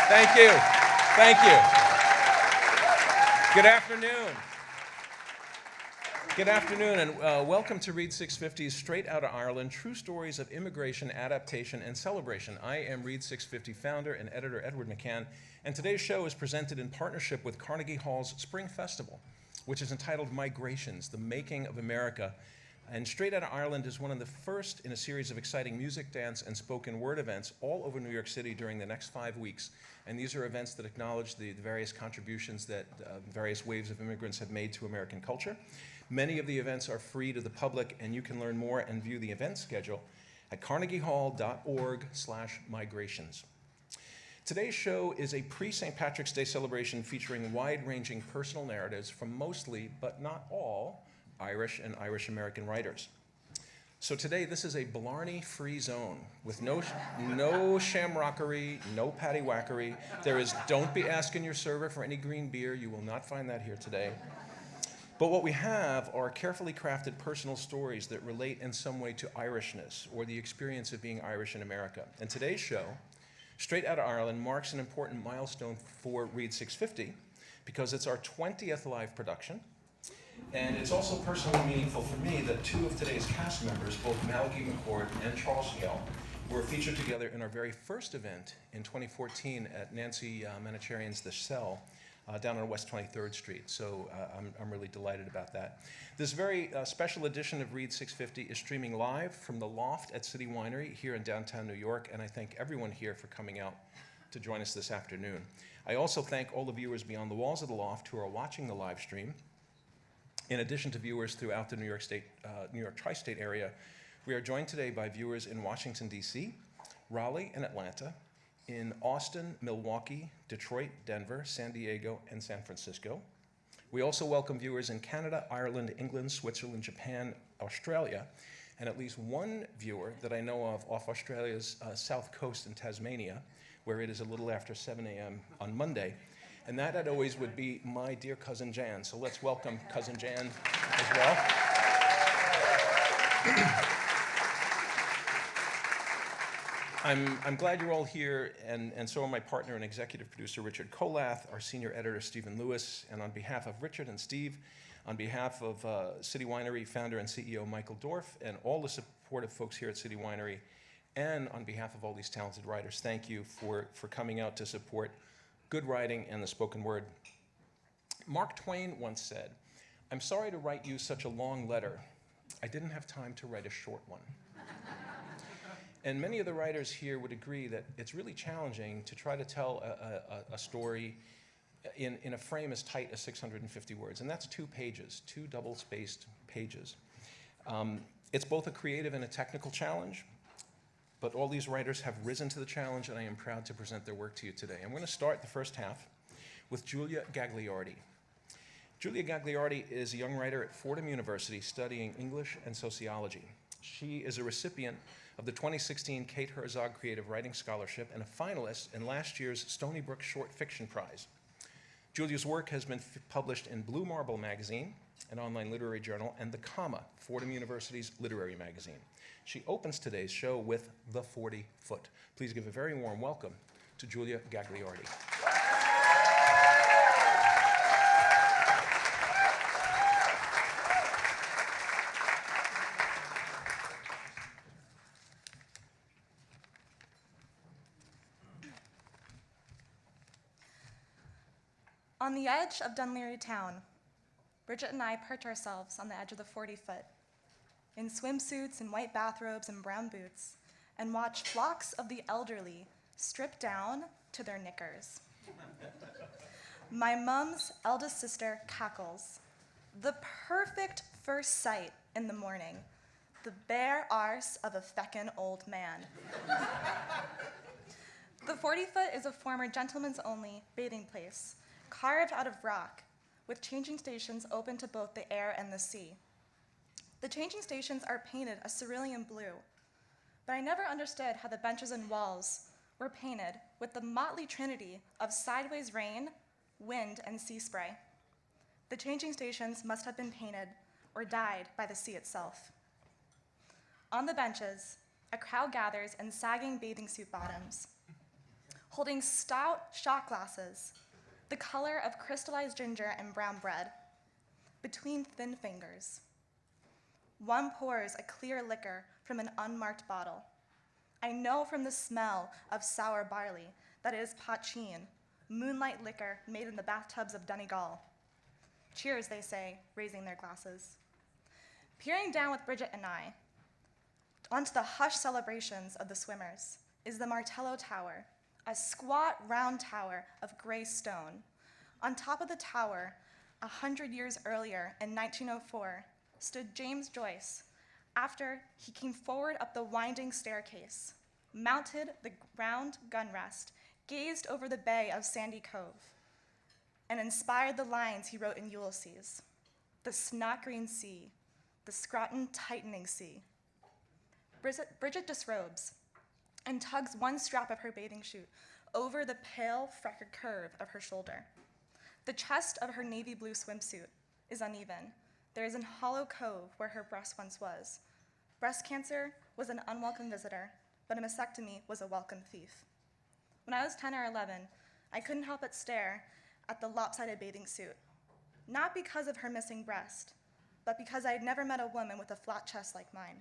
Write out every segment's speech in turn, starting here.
Thank you. Thank you. Good afternoon. Good afternoon, and welcome to Read650's Straight Outta Ireland, True Stories of Immigration, Adaptation, and Celebration. I am Read650 founder and editor Edward McCann, and today's show is presented in partnership with Carnegie Hall's Spring Festival, which is entitled Migrations, The Making of America. And Straight Outta Ireland is one of the first in a series of exciting music, dance, and spoken word events all over New York City during the next 5 weeks. And these are events that acknowledge the various contributions that various waves of immigrants have made to American culture. Many of the events are free to the public, and you can learn more and view the event schedule at carnegiehall.org/migrations. Today's show is a pre-St. Patrick's Day celebration featuring wide-ranging personal narratives from mostly, but not all, Irish and Irish-American writers. So today, this is a Blarney-free zone with no shamrockery, no paddywhackery. There is don't be asking your server for any green beer. You will not find that here today. But what we have are carefully crafted personal stories that relate in some way to Irishness or the experience of being Irish in America. And today's show, Straight Outta Ireland, marks an important milestone for Read650 because it's our 20th live production. And it's also personally meaningful for me that two of today's cast members, both Mulligan and Charles Yale, were featured together in our very first event in 2014 at Nancy Manicherian's The Cell down on West 23rd Street. So I'm really delighted about that. This very special edition of Read650 is streaming live from the Loft at City Winery here in downtown New York, and I thank everyone here for coming out to join us this afternoon. I also thank all the viewers beyond the walls of the Loft who are watching the live stream. In addition to viewers throughout the New York tri-state area, we are joined today by viewers in Washington, D.C., Raleigh and Atlanta, in Austin, Milwaukee, Detroit, Denver, San Diego, and San Francisco. We also welcome viewers in Canada, Ireland, England, Switzerland, Japan, Australia, and at least one viewer that I know of off Australia's south coast in Tasmania, where it is a little after 7 a.m. on Monday. And that, as always, would be my dear cousin Jan. So let's welcome cousin Jan as well. I'm glad you're all here, and so are my partner and executive producer, Richard Kolath, our senior editor, Stephen Lewis, and on behalf of Richard and Steve, on behalf of City Winery founder and CEO Michael Dorf, and all the supportive folks here at City Winery, and on behalf of all these talented writers, thank you for coming out to support good writing and the spoken word. Mark Twain once said, "I'm sorry to write you such a long letter. I didn't have time to write a short one." And many of the writers here would agree that it's really challenging to try to tell a story in a frame as tight as 650 words. And that's 2 pages, 2 double-spaced pages. It's both a creative and a technical challenge. But all these writers have risen to the challenge, and I am proud to present their work to you today. I'm going to start the first half with Julia Gagliardi. Julia Gagliardi is a young writer at Fordham University studying English and sociology. She is a recipient of the 2016 Kate Herzog Creative Writing Scholarship and a finalist in last year's Stony Brook Short Fiction Prize. Julia's work has been published in Blue Marble magazine, an online literary journal, and The Comma, Fordham University's literary magazine. She opens today's show with The 40 Foot. Please give a very warm welcome to Julia Gagliardi. On the edge of Dunleary town, Bridget and I perch ourselves on the edge of the 40-foot, in swimsuits and white bathrobes and brown boots, and watch flocks of the elderly strip down to their knickers. My mom's eldest sister cackles. The perfect first sight in the morning, the bare arse of a feckin' old man. The 40-foot is a former gentlemen's only bathing place, carved out of rock, with changing stations open to both the air and the sea. The changing stations are painted a cerulean blue, but I never understood how the benches and walls were painted with the motley trinity of sideways rain, wind, and sea spray. The changing stations must have been painted or dyed by the sea itself. On the benches, a crowd gathers in sagging bathing suit bottoms, holding stout shot glasses, the color of crystallized ginger and brown bread, between thin fingers. One pours a clear liquor from an unmarked bottle. I know from the smell of sour barley that it is poteen, moonlight liquor made in the bathtubs of Donegal. Cheers, they say, raising their glasses. Peering down with Bridget and I, onto the hushed celebrations of the swimmers, is the Martello Tower, a squat, round tower of gray stone. On top of the tower, 100 years earlier, in 1904, stood James Joyce after he came forward up the winding staircase, mounted the round gun rest, gazed over the bay of Sandy Cove, and inspired the lines he wrote in Ulysses: the snot green sea, the Scroton tightening sea. Bridget disrobes and tugs one strap of her bathing suit over the pale, freckled curve of her shoulder. The chest of her navy blue swimsuit is uneven. There is a hollow cove where her breast once was. Breast cancer was an unwelcome visitor, but a mastectomy was a welcome thief. When I was 10 or 11, I couldn't help but stare at the lopsided bathing suit, not because of her missing breast, but because I had never met a woman with a flat chest like mine.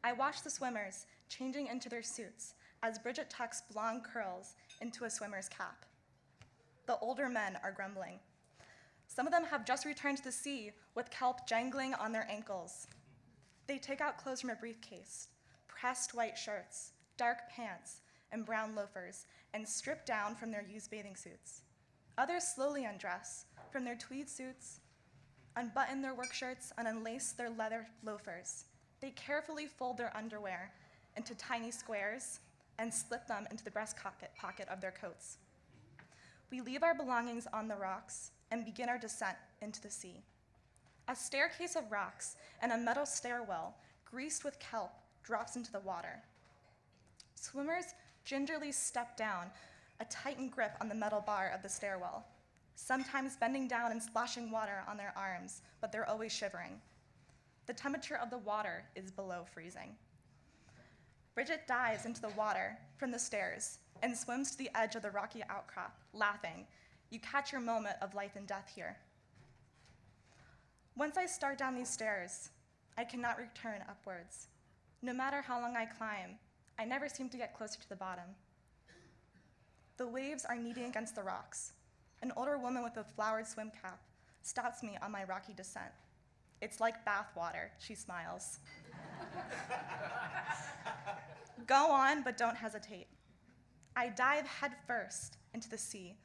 I watched the swimmers changing into their suits as Bridget tucks blonde curls into a swimmer's cap. The older men are grumbling. Some of them have just returned to the sea with kelp jangling on their ankles. They take out clothes from a briefcase, pressed white shirts, dark pants, and brown loafers, and strip down from their used bathing suits. Others slowly undress from their tweed suits, unbutton their work shirts, and unlace their leather loafers. They carefully fold their underwear into tiny squares and slip them into the breast pocket of their coats. We leave our belongings on the rocks and begin our descent into the sea. A staircase of rocks and a metal stairwell, greased with kelp, drops into the water. Swimmers gingerly step down, a tightened grip on the metal bar of the stairwell, sometimes bending down and splashing water on their arms, but they're always shivering. The temperature of the water is below freezing. Bridget dives into the water from the stairs and swims to the edge of the rocky outcrop, laughing. You catch your moment of life and death here. Once I start down these stairs, I cannot return upwards. No matter how long I climb, I never seem to get closer to the bottom. The waves are kneading against the rocks. An older woman with a flowered swim cap stops me on my rocky descent. It's like bath water, she smiles. Go on, but don't hesitate. I dive head first into the sea.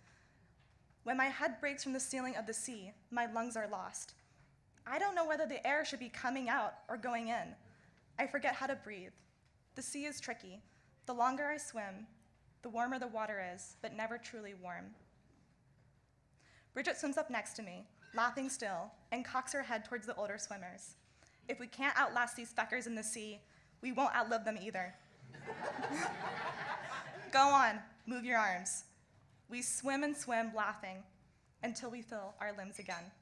When my head breaks from the ceiling of the sea, my lungs are lost. I don't know whether the air should be coming out or going in. I forget how to breathe. The sea is tricky. The longer I swim, the warmer the water is, but never truly warm. Bridget swims up next to me, laughing still, and cocks her head towards the older swimmers. If we can't outlast these feckers in the sea, we won't outlive them either. Go on, move your arms. We swim and swim, laughing, until we feel our limbs again.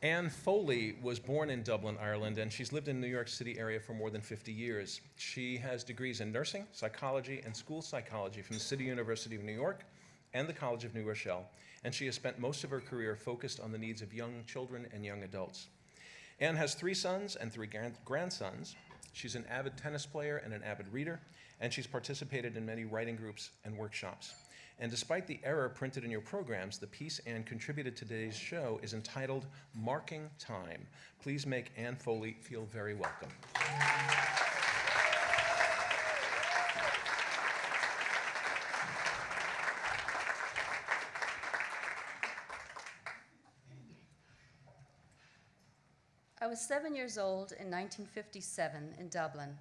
Anne Foley was born in Dublin, Ireland, and she's lived in the New York City area for more than 50 years. She has degrees in nursing, psychology, and school psychology from the City University of New York and the College of New Rochelle, and she has spent most of her career focused on the needs of young children and young adults. Anne has 3 sons and 3 grandsons. She's an avid tennis player and an avid reader, and she's participated in many writing groups and workshops. And despite the error printed in your programs, the piece Anne contributed to today's show is entitled Marking Time. Please make Anne Foley feel very welcome. I was 7 years old in 1957 in Dublin,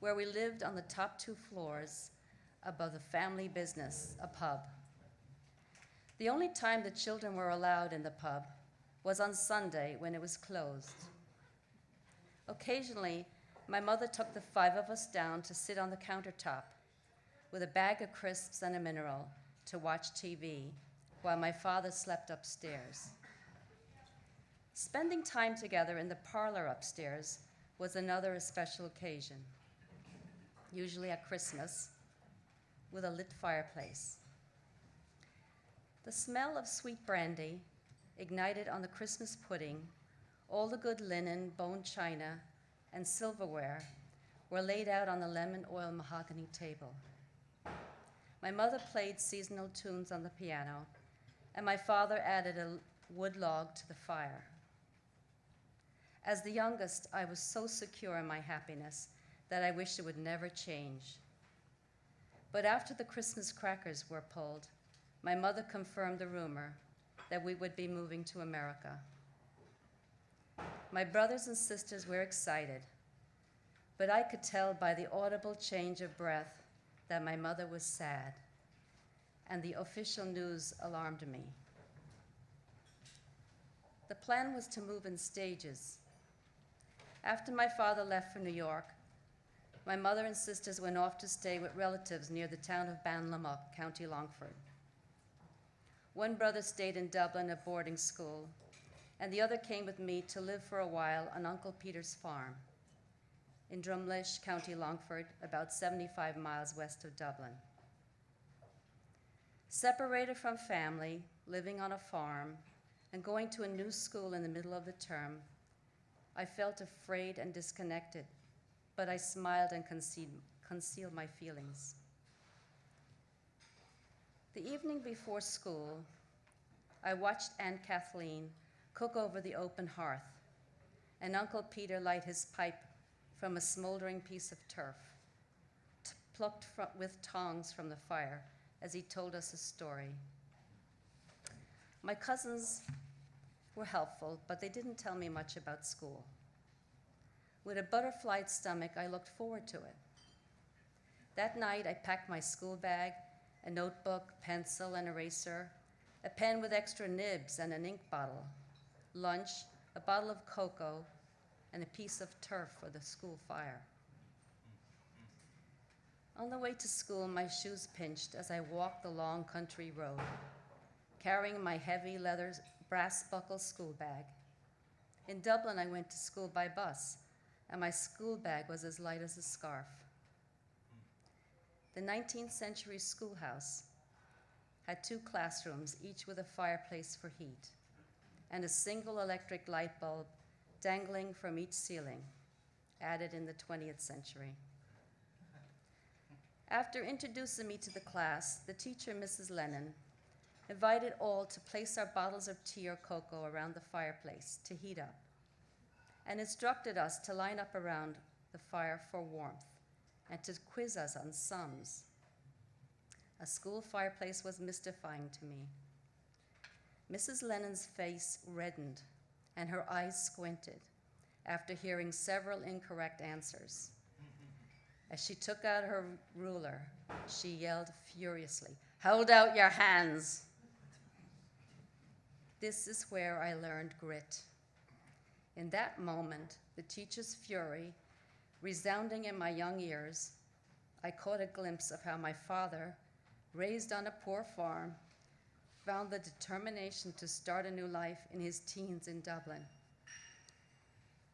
where we lived on the top 2 floors above the family business, a pub. The only time the children were allowed in the pub was on Sunday when it was closed. Occasionally, my mother took the 5 of us down to sit on the countertop with a bag of crisps and a mineral to watch TV while my father slept upstairs. Spending time together in the parlor upstairs was another special occasion, usually at Christmas, with a lit fireplace. The smell of sweet brandy ignited on the Christmas pudding, all the good linen, bone china, and silverware were laid out on the lemon oil mahogany table. My mother played seasonal tunes on the piano, and my father added a wood log to the fire. As the youngest, I was so secure in my happiness that I wished it would never change. But after the Christmas crackers were pulled, my mother confirmed the rumor that we would be moving to America. My brothers and sisters were excited, but I could tell by the audible change of breath that my mother was sad, and the official news alarmed me. The plan was to move in stages. After my father left for New York, my mother and sisters went off to stay with relatives near the town of Banlamuck, County Longford. One brother stayed in Dublin at boarding school, and the other came with me to live for a while on Uncle Peter's farm in Drumlish, County Longford, about 75 miles west of Dublin. Separated from family, living on a farm, and going to a new school in the middle of the term, I felt afraid and disconnected, but I smiled and concealed my feelings. The evening before school, I watched Aunt Kathleen cook over the open hearth, and Uncle Peter light his pipe from a smoldering piece of turf, plucked with tongs from the fire as he told us a story. My cousins were helpful, but they didn't tell me much about school. With a butterflied stomach, I looked forward to it. That night, I packed my school bag, a notebook, pencil, and eraser, a pen with extra nibs and an ink bottle, lunch, a bottle of cocoa, and a piece of turf for the school fire. On the way to school, my shoes pinched as I walked the long country road, carrying my heavy leather brass buckle school bag. In Dublin, I went to school by bus, and my school bag was as light as a scarf. The 19th century schoolhouse had 2 classrooms, each with a fireplace for heat, and a single electric light bulb dangling from each ceiling, added in the 20th century. After introducing me to the class, the teacher, Mrs. Lennon, invited all to place our bottles of tea or cocoa around the fireplace to heat up, and instructed us to line up around the fire for warmth and to quiz us on sums. A school fireplace was mystifying to me. Mrs. Lennon's face reddened and her eyes squinted after hearing several incorrect answers. As she took out her ruler, she yelled furiously, "Hold out your hands!" This is where I learned grit. In that moment, the teacher's fury resounding in my young ears, I caught a glimpse of how my father, raised on a poor farm, found the determination to start a new life in his teens in Dublin.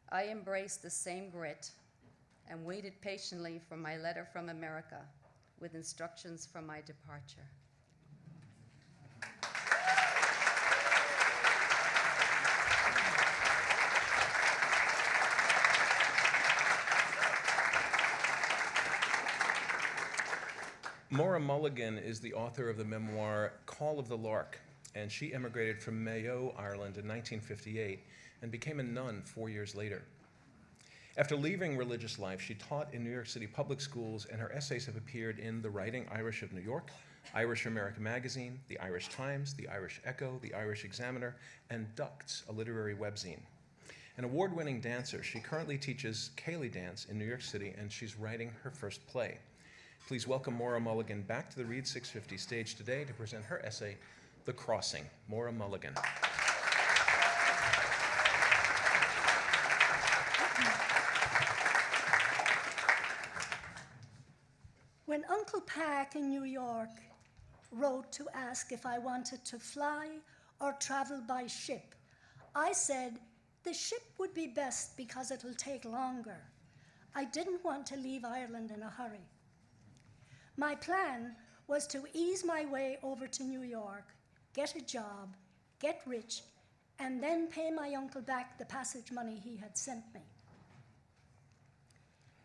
I embraced the same grit and waited patiently for my letter from America with instructions for my departure. Maura Mulligan is the author of the memoir Call of the Lark, and she emigrated from Mayo, Ireland in 1958 and became a nun 4 years later. After leaving religious life, she taught in New York City public schools, and her essays have appeared in The Writing Irish of New York, Irish American Magazine, The Irish Times, The Irish Echo, The Irish Examiner, and Ducts, a literary webzine. An award-winning dancer, she currently teaches Cayley dance in New York City, and she's writing her first play. Please welcome Maura Mulligan back to the Read650 stage today to present her essay, The Crossing. Maura Mulligan. When Uncle Pack in New York wrote to ask if I wanted to fly or travel by ship, I said the ship would be best because it'll take longer. I didn't want to leave Ireland in a hurry. My plan was to ease my way over to New York, get a job, get rich, and then pay my uncle back the passage money he had sent me.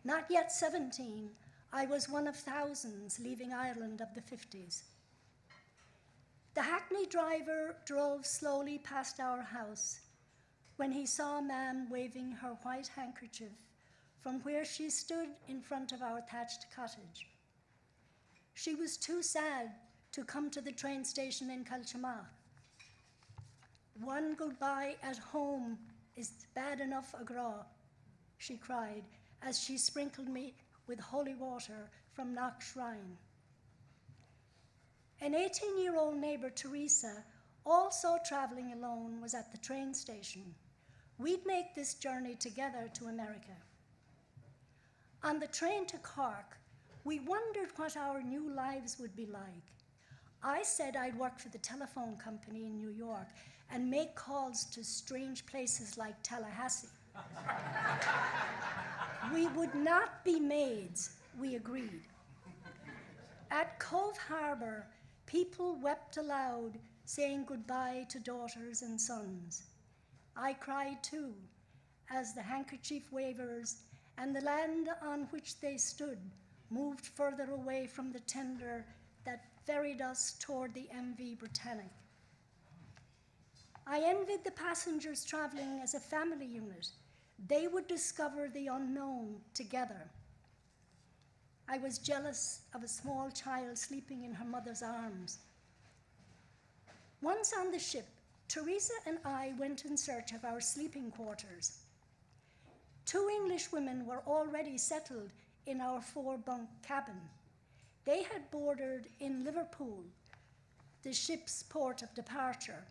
Not yet 17, I was one of thousands leaving Ireland of the 50s. The hackney driver drove slowly past our house when he saw Mam waving her white handkerchief from where she stood in front of our thatched cottage. She was too sad to come to the train station in Calchama. One goodbye at home is bad enough agra, she cried as she sprinkled me with holy water from Knock Shrine. An 18-year-old neighbor, Teresa, also traveling alone, was at the train station. We'd make this journey together to America. On the train to Cork, we wondered what our new lives would be like. I said I'd work for the telephone company in New York and make calls to strange places like Tallahassee. We would not be maids, we agreed. At Cove Harbor, people wept aloud, saying goodbye to daughters and sons. I cried too, as the handkerchief wavers and the land on which they stood moved further away from the tender that ferried us toward the MV Britannic. I envied the passengers traveling as a family unit. They would discover the unknown together. I was jealous of a small child sleeping in her mother's arms. Once on the ship, Teresa and I went in search of our sleeping quarters. 2 English women were already settled in our 4-bunk cabin. They had boarded in Liverpool, the ship's port of departure.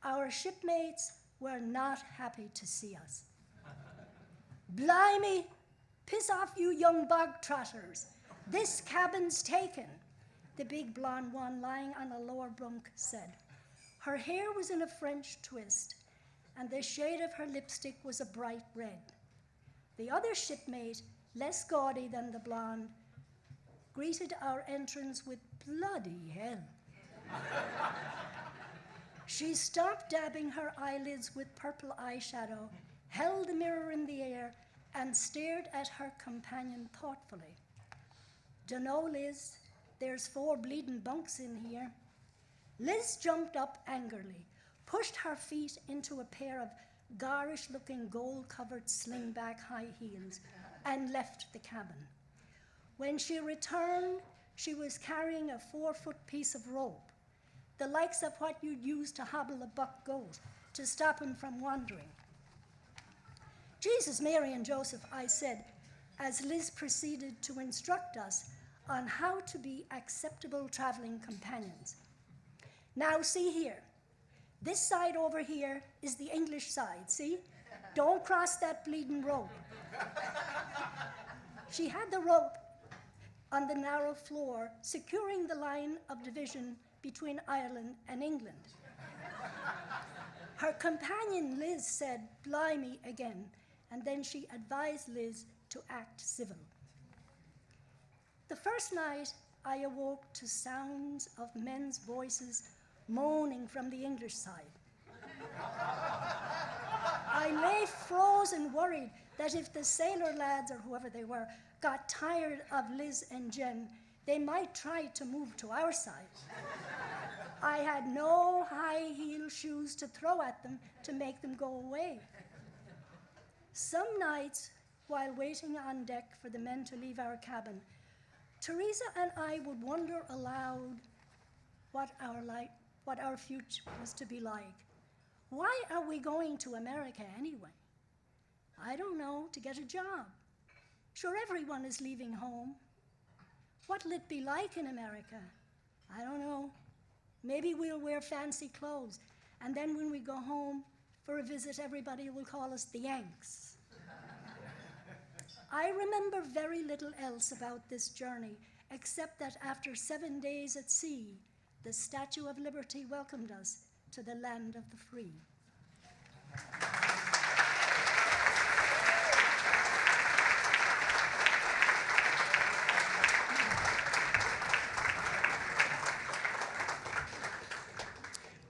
Our shipmates were not happy to see us. Blimey, piss off you young bog trotters. This cabin's taken, the big blonde one lying on a lower bunk said. Her hair was in a French twist, and the shade of her lipstick was a bright red. The other shipmate, less gaudy than the blonde, greeted our entrance with bloody hell. She stopped dabbing her eyelids with purple eyeshadow, held the mirror in the air, and stared at her companion thoughtfully. Dunno, Liz, there's 4 bleeding bunks in here. Liz jumped up angrily, pushed her feet into a pair of garish-looking gold-covered slingback high heels, and left the cabin. When she returned, she was carrying a 4-foot piece of rope, the likes of what you'd use to hobble a buck goat, to stop him from wandering. Jesus, Mary, and Joseph, I said, as Liz proceeded to instruct us on how to be acceptable traveling companions. Now, see here. This side over here is the English side, see? Don't cross that bleeding rope. She had the rope on the narrow floor, securing the line of division between Ireland and England. Her companion, Liz, said, blimey again, and then she advised Liz to act civil. The first night, I awoke to sounds of men's voices moaning from the English side. I lay frozen, worried that if the sailor lads, or whoever they were, got tired of Liz and Jen, they might try to move to our side. I had no high-heel shoes to throw at them to make them go away. Some nights, while waiting on deck for the men to leave our cabin, Teresa and I would wonder aloud what our future was to be like. Why are we going to America anyway? I don't know, to get a job. Sure, everyone is leaving home. What'll it be like in America? I don't know. Maybe we'll wear fancy clothes, and then when we go home for a visit, everybody will call us the Yanks. I remember very little else about this journey, except that after 7 days at sea, the Statue of Liberty welcomed us to the land of the free.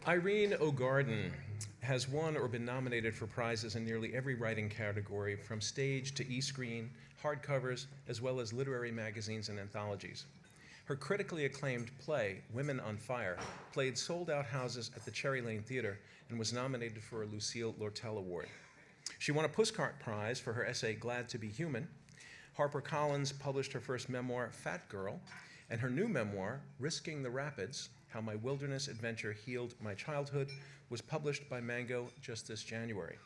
Irene O'Garden has won or been nominated for prizes in nearly every writing category, from stage to e-screen, hardcovers, as well as literary magazines and anthologies. Her critically acclaimed play, Women on Fire, played sold-out houses at the Cherry Lane Theater and was nominated for a Lucille Lortel Award. She won a Pushcart Prize for her essay, Glad to be Human. HarperCollins published her first memoir, Fat Girl, and her new memoir, Risking the Rapids, How My Wilderness Adventure Healed My Childhood, was published by Mango just this January.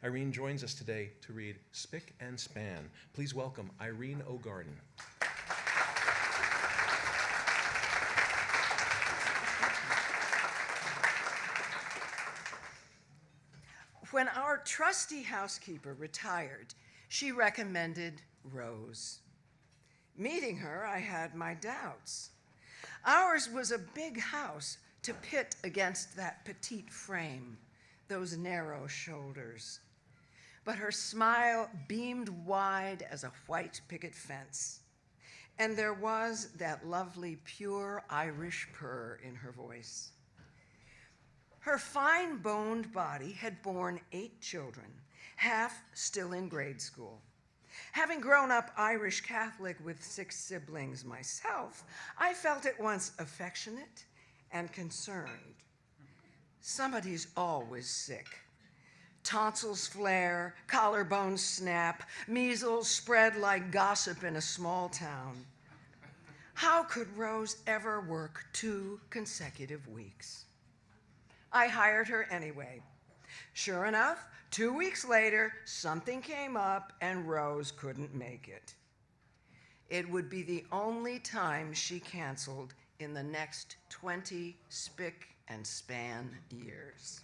Irene joins us today to read Spick-and-Span. Please welcome Irene O'Garden. When our trusty housekeeper retired, she recommended Rose. Meeting her, I had my doubts. Ours was a big house to pit against that petite frame, those narrow shoulders. But her smile beamed wide as a white picket fence, and there was that lovely, pure Irish purr in her voice. Her fine-boned body had borne 8 children, half still in grade school. Having grown up Irish Catholic with 6 siblings myself, I felt at once affectionate and concerned. Somebody's always sick. Tonsils flare, collarbones snap, measles spread like gossip in a small town. How could Rose ever work 2 consecutive weeks? I hired her anyway. Sure enough, 2 weeks later, something came up and Rose couldn't make it. It would be the only time she canceled in the next 20 Spick-and-span years.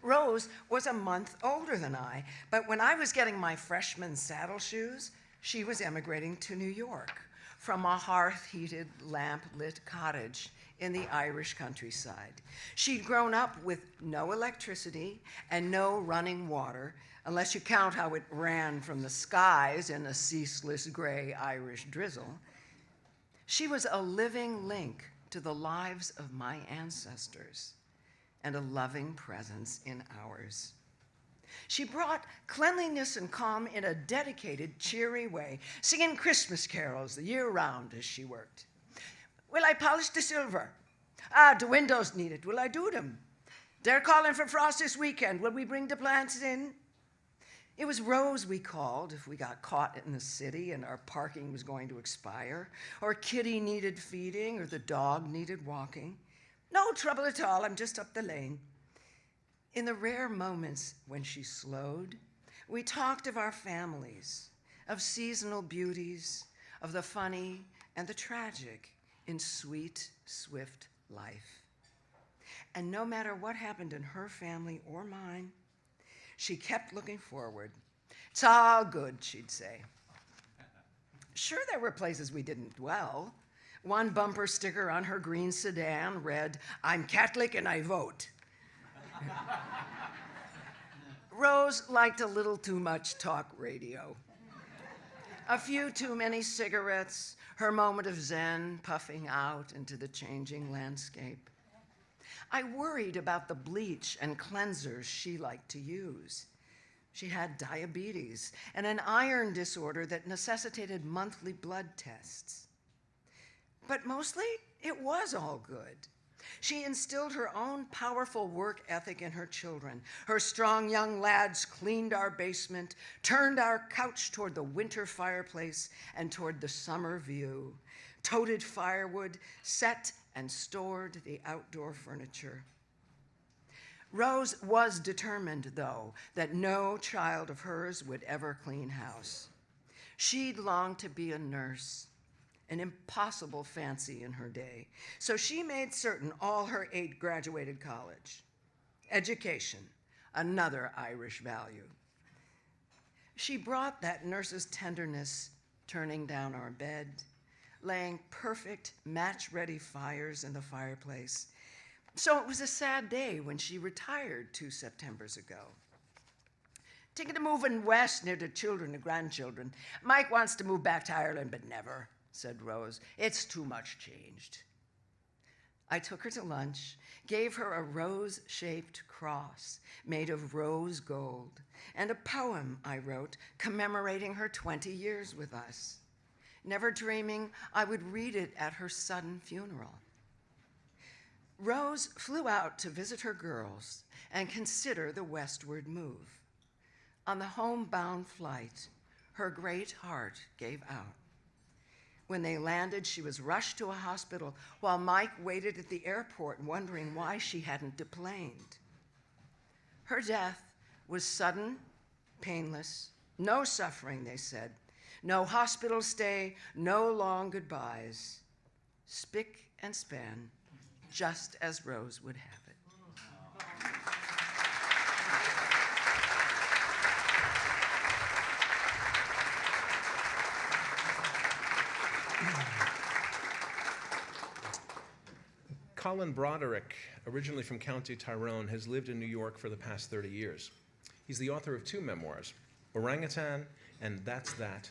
Rose was a month older than I, but when I was getting my freshman saddle shoes, she was emigrating to New York from a hearth-heated, lamp-lit cottage in the Irish countryside. She'd grown up with no electricity and no running water, unless you count how it ran from the skies in a ceaseless gray Irish drizzle. She was a living link to the lives of my ancestors and a loving presence in ours. She brought cleanliness and calm in a dedicated, cheery way, singing Christmas carols the year round as she worked. Will I polish the silver? The windows need it. Will I do them? They're calling for frost this weekend. Will we bring the plants in? It was Rose we called if we got caught in the city and our parking was going to expire, or Kitty needed feeding, or the dog needed walking. No trouble at all. I'm just up the lane. In the rare moments when she slowed, we talked of our families, of seasonal beauties, of the funny and the tragic in sweet, swift life. And no matter what happened in her family or mine, she kept looking forward. It's all good, she'd say. Sure, there were places we didn't dwell. One bumper sticker on her green sedan read, "I'm Catholic and I vote." Rose liked a little too much talk radio. A few too many cigarettes, her moment of zen puffing out into the changing landscape. I worried about the bleach and cleansers she liked to use. She had diabetes and an iron disorder that necessitated monthly blood tests. But mostly, it was all good. She instilled her own powerful work ethic in her children. Her strong young lads cleaned our basement, turned our couch toward the winter fireplace and toward the summer view, toted firewood, set and stored the outdoor furniture. Rose was determined, though, that no child of hers would ever clean house. She'd longed to be a nurse, an impossible fancy in her day. So she made certain all her 8 graduated college. Education, another Irish value. She brought that nurse's tenderness, turning down our bed, laying perfect match-ready fires in the fireplace. So it was a sad day when she retired 2 Septembers ago. Thinking of moving west near the children and grandchildren. Mike wants to move back to Ireland, but never, said Rose. It's too much changed. I took her to lunch, gave her a rose-shaped cross made of rose gold, and a poem I wrote commemorating her 20 years with us, never dreaming I would read it at her sudden funeral. Rose flew out to visit her girls and consider the westward move. On the homebound flight, her great heart gave out. When they landed, she was rushed to a hospital while Mike waited at the airport wondering why she hadn't deplaned. Her death was sudden, painless, no suffering, they said, no hospital stay, no long goodbyes. Spick-and-span, just as Rose would have it. Colin Broderick, originally from County Tyrone, has lived in New York for the past 30 years. He's the author of 2 memoirs, Orangutan and That's That,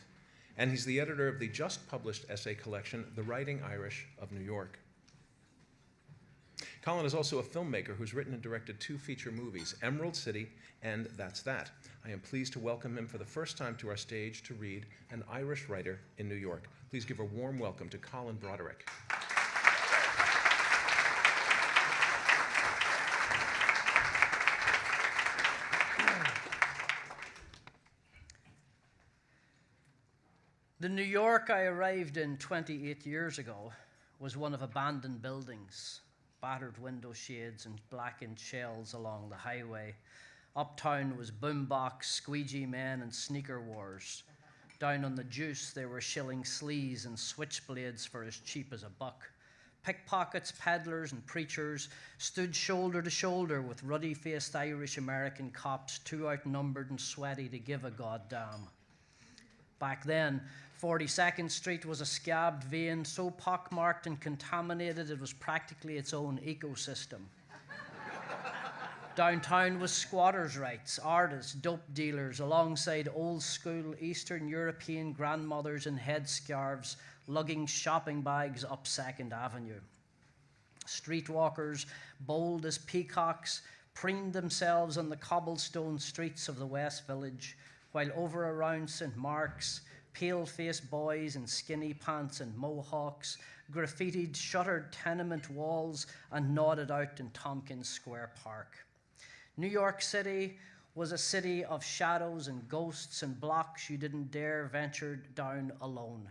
and he's the editor of the just-published essay collection, The Writing Irish of New York. Colin is also a filmmaker who's written and directed 2 feature movies, Emerald City and That's That. I am pleased to welcome him for the first time to our stage to read An Irish Writer in New York. Please give a warm welcome to Colin Broderick. The New York I arrived in 28 years ago was one of abandoned buildings, battered window shades and blackened shells along the highway. Uptown was boombox, squeegee men, and sneaker wars. Down on the juice, they were shilling sleaze and switchblades for as cheap as $1. Pickpockets, peddlers, and preachers stood shoulder to shoulder with ruddy-faced Irish-American cops, too outnumbered and sweaty to give a goddamn. Back then, 42nd Street was a scabbed vein so pockmarked and contaminated it was practically its own ecosystem. Downtown was squatters' rights, artists, dope dealers, alongside old-school Eastern European grandmothers in headscarves lugging shopping bags up 2nd Avenue. Streetwalkers, bold as peacocks, preened themselves on the cobblestone streets of the West Village, while over around St. Mark's, pale-faced boys in skinny pants and mohawks graffitied shuttered tenement walls and nodded out in Tompkins Square Park. New York City was a city of shadows and ghosts and blocks you didn't dare venture down alone.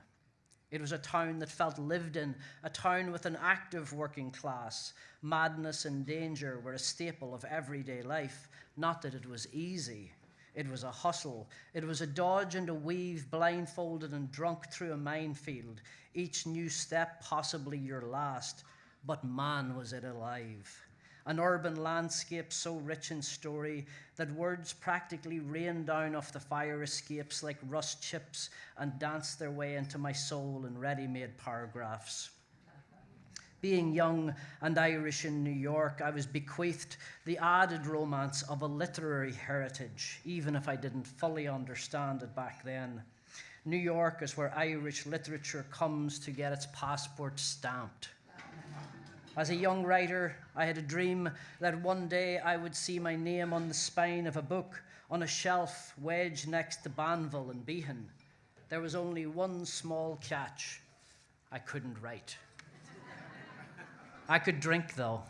It was a town that felt lived in, a town with an active working class. Madness and danger were a staple of everyday life, not that it was easy. It was a hustle. It was a dodge and a weave, blindfolded and drunk through a minefield, each new step possibly your last, but man was it alive. An urban landscape so rich in story that words practically rained down off the fire escapes like rust chips and danced their way into my soul in ready-made paragraphs. Being young and Irish in New York, I was bequeathed the added romance of a literary heritage, even if I didn't fully understand it back then. New York is where Irish literature comes to get its passport stamped. As a young writer, I had a dream that one day I would see my name on the spine of a book On a shelf wedged next to Banville and Behan, there was only one small catch. I couldn't write. I could drink, though.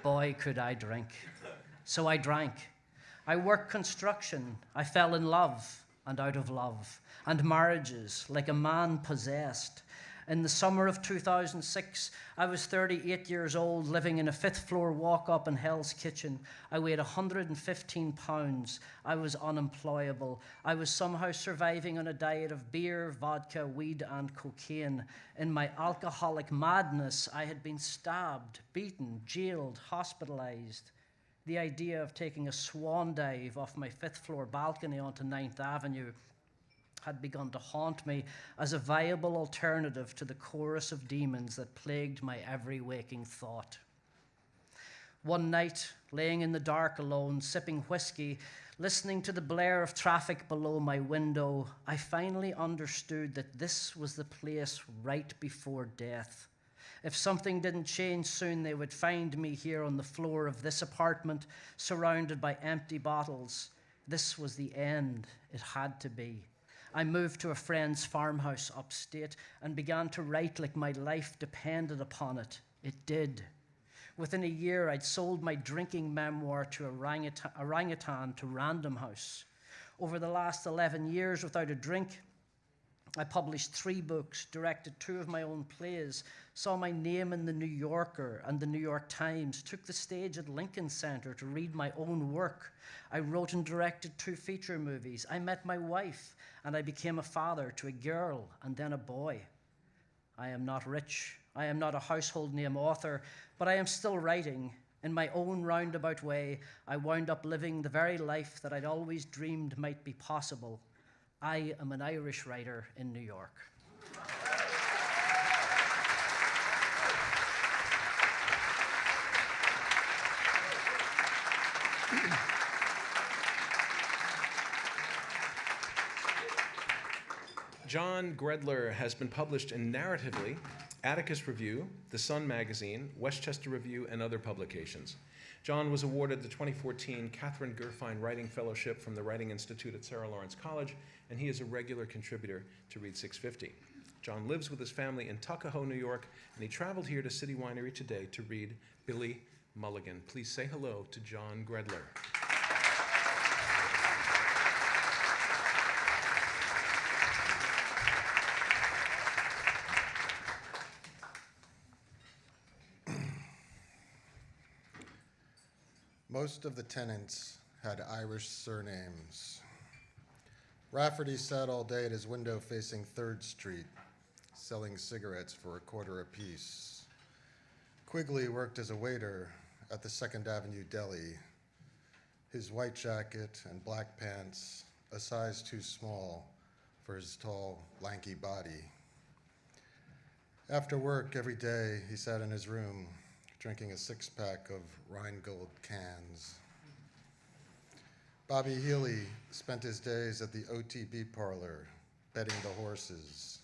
Boy, could I drink. So I drank. I worked construction. I fell in love and out of love, and marriages like a man possessed. In the summer of 2006, I was 38 years old, living in a fifth-floor walk-up in Hell's Kitchen. I weighed 115 pounds. I was unemployable. I was somehow surviving on a diet of beer, vodka, weed, and cocaine. In my alcoholic madness, I had been stabbed, beaten, jailed, hospitalized. The idea of taking a swan dive off my fifth-floor balcony onto 9th Avenue had begun to haunt me as a viable alternative to the chorus of demons that plagued my every waking thought. One night, laying in the dark alone, sipping whiskey, listening to the blare of traffic below my window, I finally understood that this was the place right before death. If something didn't change soon, they would find me here on the floor of this apartment, surrounded by empty bottles. This was the end. It had to be. I moved to a friend's farmhouse upstate and began to write like my life depended upon it. It did. Within a year, I'd sold my drinking memoir to Orangutan to Random House. Over the last 11 years without a drink, I published 3 books, directed 2 of my own plays, saw my name in the New Yorker and the New York Times, took the stage at Lincoln Center to read my own work. I wrote and directed 2 feature movies. I met my wife, and I became a father to a girl and then a boy. I am not rich. I am not a household name author, but I am still writing. In my own roundabout way, I wound up living the very life that I'd always dreamed might be possible. I am an Irish writer in New York. John Gredler has been published in Narratively, Atticus Review, The Sun Magazine, Westchester Review, and other publications. John was awarded the 2014 Catherine Gerfine Writing Fellowship from the Writing Institute at Sarah Lawrence College, and he is a regular contributor to Read650. John lives with his family in Tuckahoe, New York, and he traveled here to City Winery today to read Billy Mulligan. Please say hello to John Gredler. Most of the tenants had Irish surnames. Rafferty sat all day at his window facing 3rd Street, selling cigarettes for $0.25 apiece. Quigley worked as a waiter at the 2nd Avenue Deli, his white jacket and black pants a size too small for his tall, lanky body. After work every day, he sat in his room, drinking a 6-pack of Rheingold cans. Bobby Healy spent his days at the OTB parlor, betting the horses.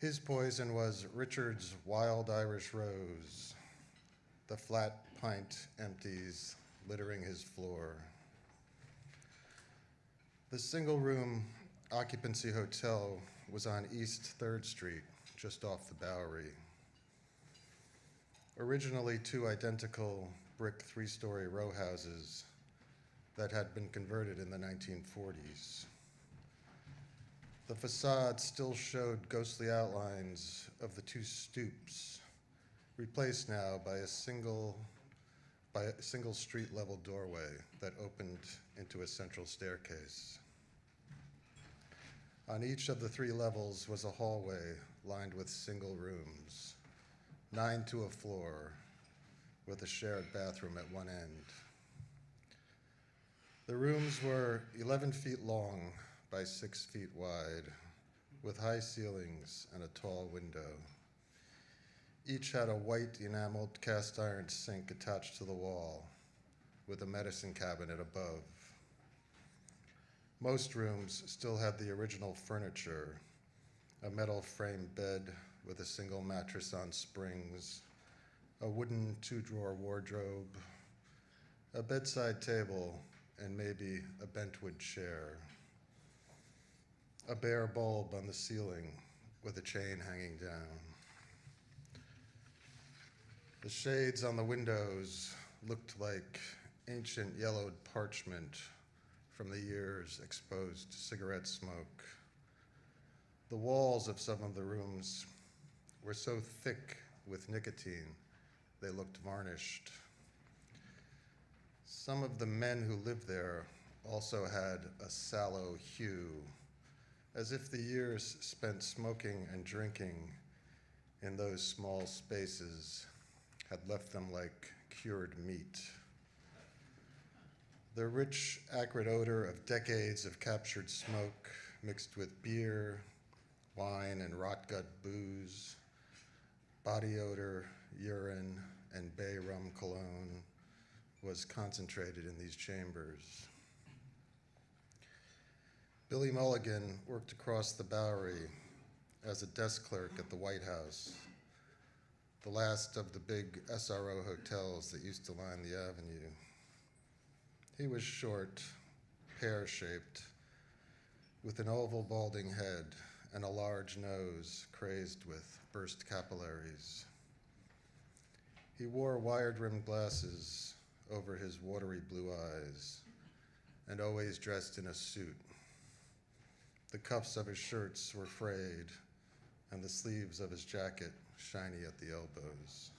His poison was Richard's Wild Irish Rose, the flat pint empties littering his floor. The single-room occupancy hotel was on East 3rd Street, just off the Bowery. Originally 2 identical brick 3-story row houses that had been converted in the 1940s. The facade still showed ghostly outlines of the 2 stoops, replaced now by a single street-level doorway that opened into a central staircase. On each of the 3 levels was a hallway lined with single rooms, 9 to a floor, with a shared bathroom at one end. The rooms were 11 feet long by 6 feet wide, with high ceilings and a tall window. Each had a white enameled cast iron sink attached to the wall, with a medicine cabinet above. Most rooms still had the original furniture, a metal frame bed with a single mattress on springs, a wooden 2-drawer wardrobe, a bedside table and maybe a bentwood chair. A bare bulb on the ceiling with a chain hanging down. The shades on the windows looked like ancient yellowed parchment from the years exposed to cigarette smoke. The walls of some of the rooms were so thick with nicotine, they looked varnished. Some of the men who lived there also had a sallow hue, as if the years spent smoking and drinking in those small spaces had left them like cured meat. The rich, acrid odor of decades of captured smoke mixed with beer, wine, and rot-gut booze, body odor, urine, and bay rum cologne was concentrated in these chambers. Billy Mulligan worked across the Bowery as a desk clerk at the White House, the last of the big SRO hotels that used to line the avenue. He was short, pear-shaped, with an oval balding head and a large nose crazed with burst capillaries. He wore wide-rimmed glasses over his watery blue eyes and always dressed in a suit. The cuffs of his shirts were frayed and the sleeves of his jacket shiny at the elbows.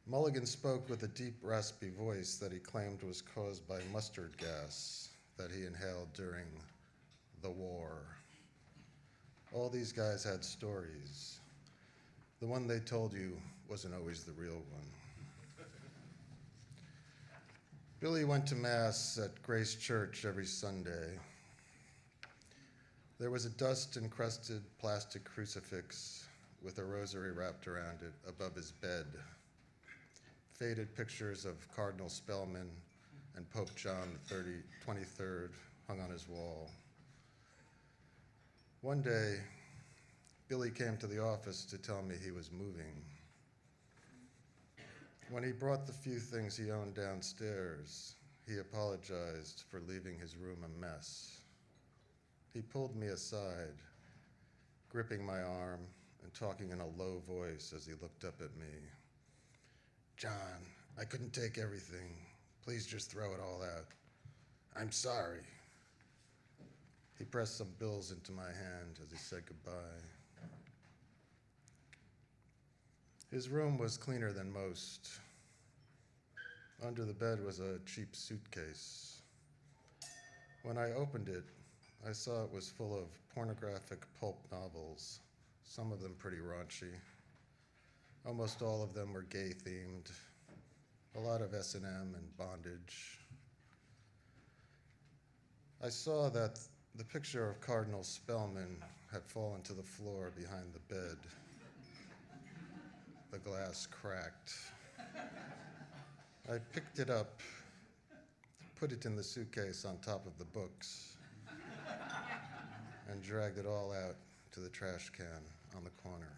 Mulligan spoke with a deep, raspy voice that he claimed was caused by mustard gas that he inhaled during the war. All these guys had stories. The one they told you wasn't always the real one. Billy went to Mass at Grace Church every Sunday. There was a dust-encrusted plastic crucifix with a rosary wrapped around it above his bed. Faded pictures of Cardinal Spellman and Pope John the 23rd hung on his wall. One day, Billy came to the office to tell me he was moving. When he brought the few things he owned downstairs, he apologized for leaving his room a mess. He pulled me aside, gripping my arm and talking in a low voice as he looked up at me. "John, I couldn't take everything. Please just throw it all out. I'm sorry." He pressed some bills into my hand as he said goodbye. His room was cleaner than most. Under the bed was a cheap suitcase. When I opened it, I saw it was full of pornographic pulp novels, some of them pretty raunchy. Almost all of them were gay-themed, a lot of S&M and bondage. I saw that the picture of Cardinal Spellman had fallen to the floor behind the bed. The glass cracked. I picked it up, put it in the suitcase on top of the books, and dragged it all out to the trash can on the corner.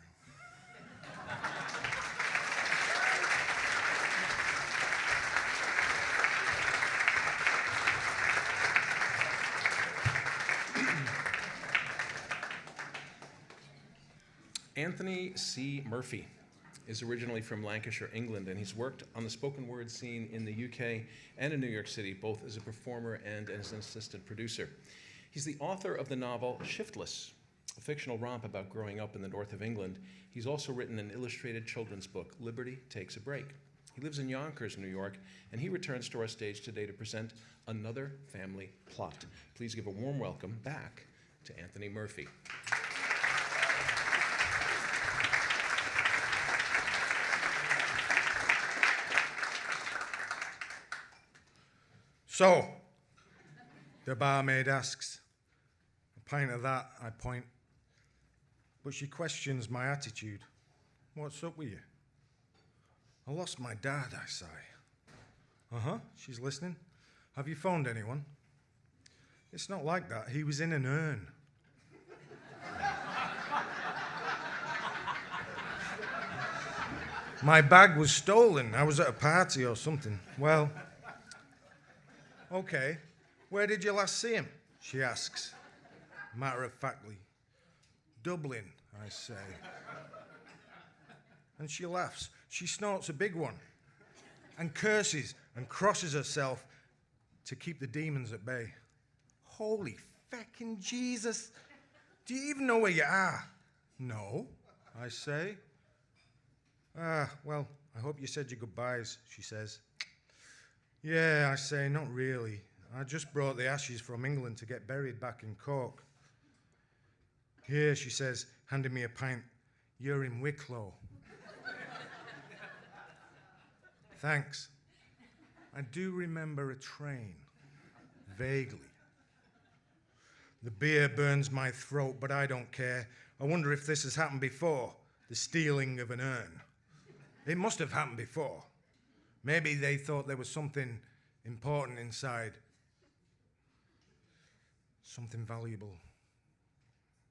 Anthony C. Murphy is originally from Lancashire, England, and he's worked on the spoken word scene in the UK and in New York City, both as a performer and as an assistant producer. He's the author of the novel Shiftless, a fictional romp about growing up in the north of England. He's also written an illustrated children's book, Liberty Takes a Break. He lives in Yonkers, New York, and he returns to our stage today to present Another Family Plot. Please give a warm welcome back to Anthony Murphy. So, the barmaid asks. A pint of that, I point. But she questions my attitude. What's up with you? I lost my dad, I sigh. Uh-huh, she's listening. Have you phoned anyone? It's not like that. He was in an urn. My bag was stolen. I was at a party or something. Well, Okay, where did you last see him? She asks, matter-of-factly. Dublin, I say. And she laughs. She snorts a big one and curses and crosses herself to keep the demons at bay. Holy feckin' Jesus. Do you even know where you are? No, I say. Well, I hope you said your goodbyes, she says. Yeah, I say, not really. I just brought the ashes from England to get buried back in Cork. Here, she says, handing me a pint. You're in Wicklow. Thanks. I do remember a train, vaguely. The beer burns my throat, but I don't care. I wonder if this has happened before, the stealing of an urn. It must have happened before. Maybe they thought there was something important inside. Something valuable.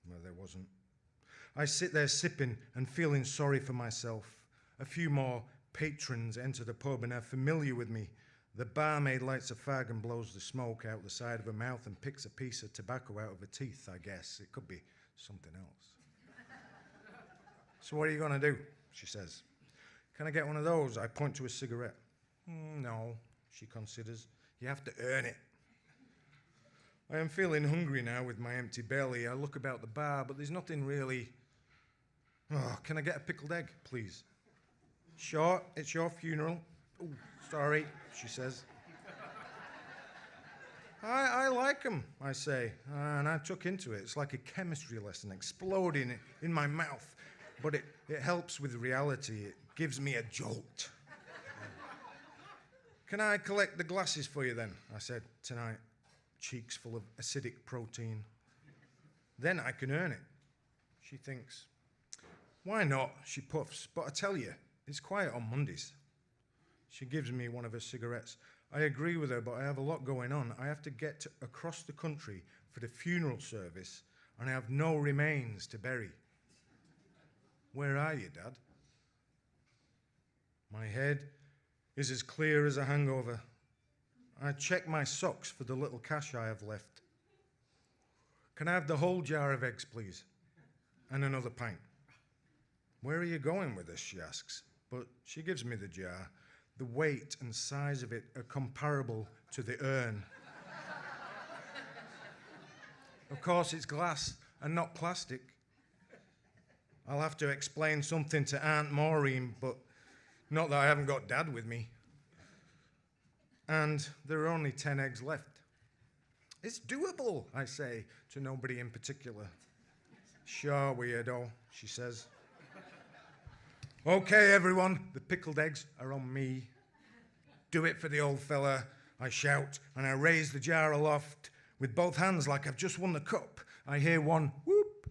Well, there wasn't. I sit there sipping and feeling sorry for myself. A few more patrons enter the pub and are familiar with me. The barmaid lights a fag and blows the smoke out the side of her mouth and picks a piece of tobacco out of her teeth, I guess. It could be something else. So what are you going to do? She says. Can I get one of those? I point to a cigarette. No, she considers. You have to earn it. I am feeling hungry now with my empty belly. I look about the bar, but there's nothing really. Oh, can I get a pickled egg, please? Sure, it's your funeral. Oh, sorry, she says. I like them, I say, and I took into it. It's like a chemistry lesson exploding in my mouth, but it helps with reality. It gives me a jolt. Can I collect the glasses for you then? I said, tonight, cheeks full of acidic protein. Then I can earn it. She thinks. Why not? She puffs. But I tell you, it's quiet on Mondays. She gives me one of her cigarettes. I agree with her, but I have a lot going on. I have to get across the country for the funeral service, and I have no remains to bury. Where are you, Dad? My head is as clear as a hangover. I check my socks for the little cash I have left. Can I have the whole jar of eggs, please? And another pint. Where are you going with this, she asks. But she gives me the jar. The weight and size of it are comparable to the urn. Of course, it's glass and not plastic. I'll have to explain something to Aunt Maureen, but not that I haven't got Dad with me. And there are only 10 eggs left. It's doable, I say, to nobody in particular. Sure, weirdo, she says. Okay, everyone, the pickled eggs are on me. Do it for the old fella, I shout, and I raise the jar aloft with both hands like I've just won the cup. I hear one whoop,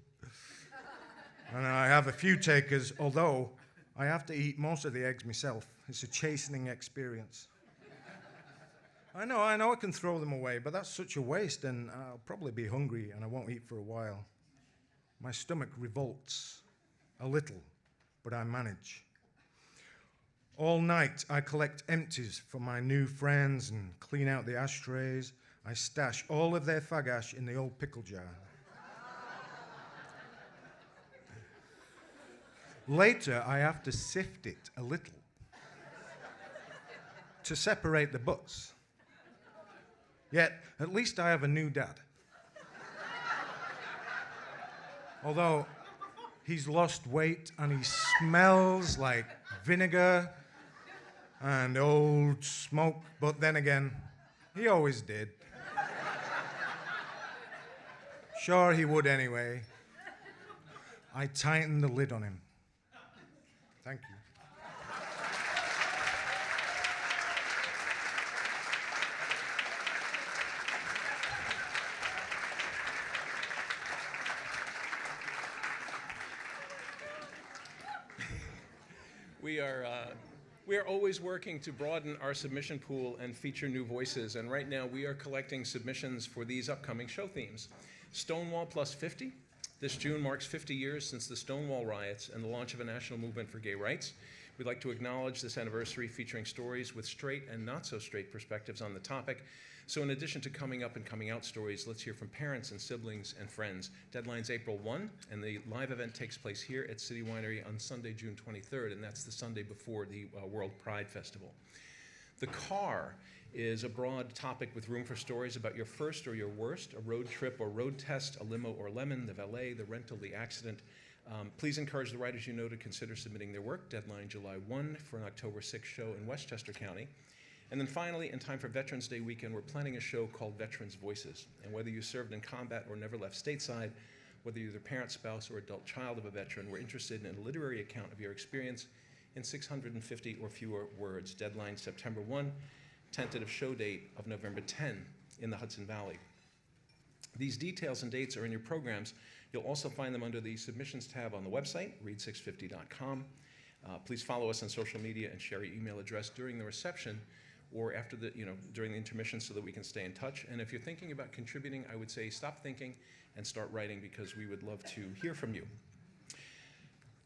and I have a few takers, although I have to eat most of the eggs myself. It's a chastening experience. I know I can throw them away, but that's such a waste, and I'll probably be hungry and I won't eat for a while. My stomach revolts a little, but I manage. All night I collect empties for my new friends and clean out the ashtrays. I stash all of their fag ash in the old pickle jar. Later I have to sift it a little to separate the butts. Yet, at least I have a new dad. Although he's lost weight and he smells like vinegar and old smoke, but then again, he always did. Sure, he would anyway. I tightened the lid on him. Thank you. We are always working to broaden our submission pool and feature new voices, and right now we are collecting submissions for these upcoming show themes. Stonewall plus 50. This June marks 50 years since the Stonewall riots and the launch of a national movement for gay rights. We'd like to acknowledge this anniversary featuring stories with straight and not so straight perspectives on the topic. So in addition to coming up and coming out stories, let's hear from parents and siblings and friends. Deadline's April 1, and the live event takes place here at City Winery on Sunday, June 23rd, and that's the Sunday before the World Pride Festival. The car is a broad topic with room for stories about your first or your worst, a road trip or road test, a limo or lemon, the valet, the rental, the accident. Please encourage the writers you know to consider submitting their work. Deadline July 1 for an October 6 show in Westchester County. And then finally, in time for Veterans Day weekend, we're planning a show called Veterans Voices. And whether you served in combat or never left stateside, whether you're the parent, spouse, or adult child of a veteran, we're interested in a literary account of your experience in 650 or fewer words. Deadline September 1, tentative show date of November 10 in the Hudson Valley. These details and dates are in your programs. You'll also find them under the submissions tab on the website, read650.com. Please follow us on social media and share your email address during the reception or after the, during the intermission so that we can stay in touch. And if you're thinking about contributing, I would say stop thinking and start writing because we would love to hear from you.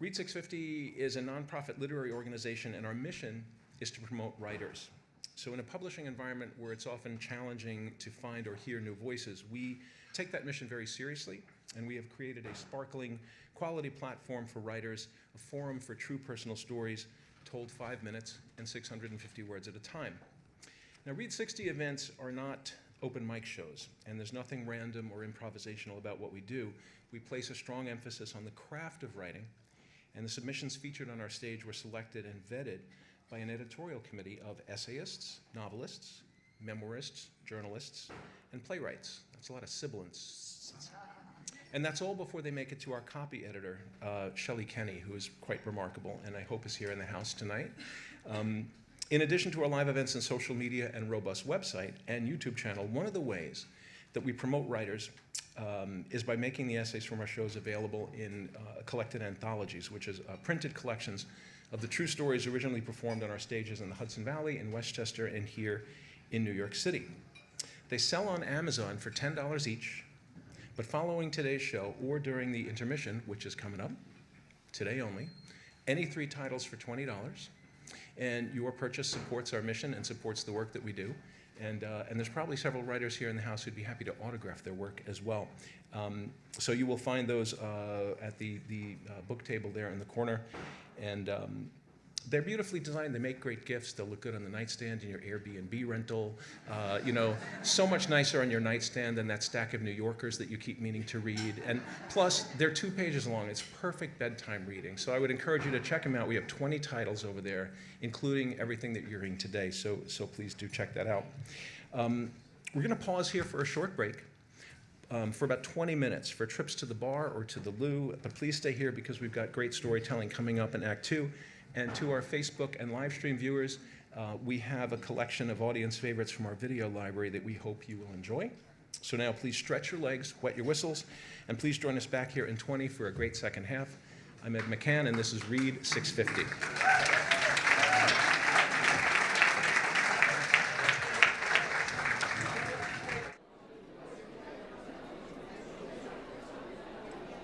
Read650 is a nonprofit literary organization, and our mission is to promote writers. So in a publishing environment where it's often challenging to find or hear new voices, we take that mission very seriously, and we have created a sparkling quality platform for writers, a forum for true personal stories told 5 minutes and 650 words at a time. Now, Read650 events are not open mic shows, and there's nothing random or improvisational about what we do. We place a strong emphasis on the craft of writing, and the submissions featured on our stage were selected and vetted by an editorial committee of essayists, novelists, memoirists, journalists, and playwrights. That's a lot of sibilants. And that's all before they make it to our copy editor, Shelley Kenny, who is quite remarkable, and I hope is here in the house tonight. In addition to our live events and social media and robust website and YouTube channel, one of the ways that we promote writers is by making the essays from our shows available in collected anthologies, which is printed collections of the true stories originally performed on our stages in the Hudson Valley, in Westchester, and here in New York City. They sell on Amazon for $10 each, but following today's show or during the intermission, which is coming up, today only, any 3 titles for $20, and your purchase supports our mission and supports the work that we do. And there's probably several writers here in the house who'd be happy to autograph their work as well. So you will find those at the book table there in the corner. And they're beautifully designed. They make great gifts. They'll look good on the nightstand in your Airbnb rental. So much nicer on your nightstand than that stack of New Yorkers that you keep meaning to read. And plus, they're 2 pages long. It's perfect bedtime reading. So I would encourage you to check them out. We have 20 titles over there, including everything that you're hearing today. So please do check that out. We're going to pause here for a short break. For about 20 minutes for trips to the bar or to the loo, but please stay here because we've got great storytelling coming up in Act 2. And to our Facebook and live stream viewers, we have a collection of audience favorites from our video library that we hope you will enjoy. So now please stretch your legs, wet your whistles, and please join us back here in 20 for a great second half. I'm Ed McCann, and this is Read 650.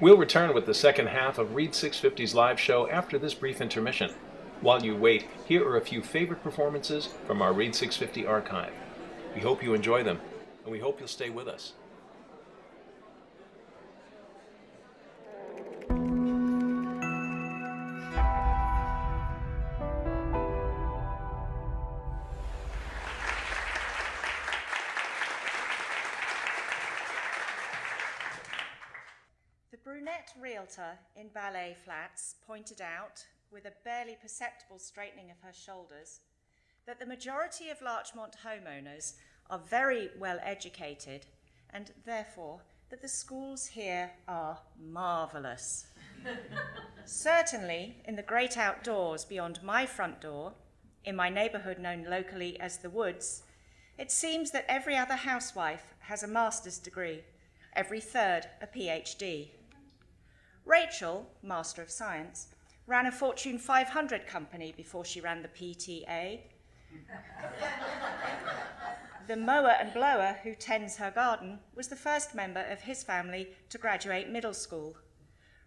We'll return with the second half of Read 650's live show after this brief intermission. While you wait, here are a few favorite performances from our Read 650 archive. We hope you enjoy them, and we hope you'll stay with us. Brunette realtor in Ballet Flats pointed out, with a barely perceptible straightening of her shoulders, that the majority of Larchmont homeowners are very well educated, and therefore that the schools here are marvellous. Certainly, in the great outdoors beyond my front door, in my neighbourhood known locally as the Woods, it seems that every other housewife has a master's degree, every third a PhD. Rachel, Master of Science, ran a Fortune 500 company before she ran the PTA. The mower and blower who tends her garden was the first member of his family to graduate middle school.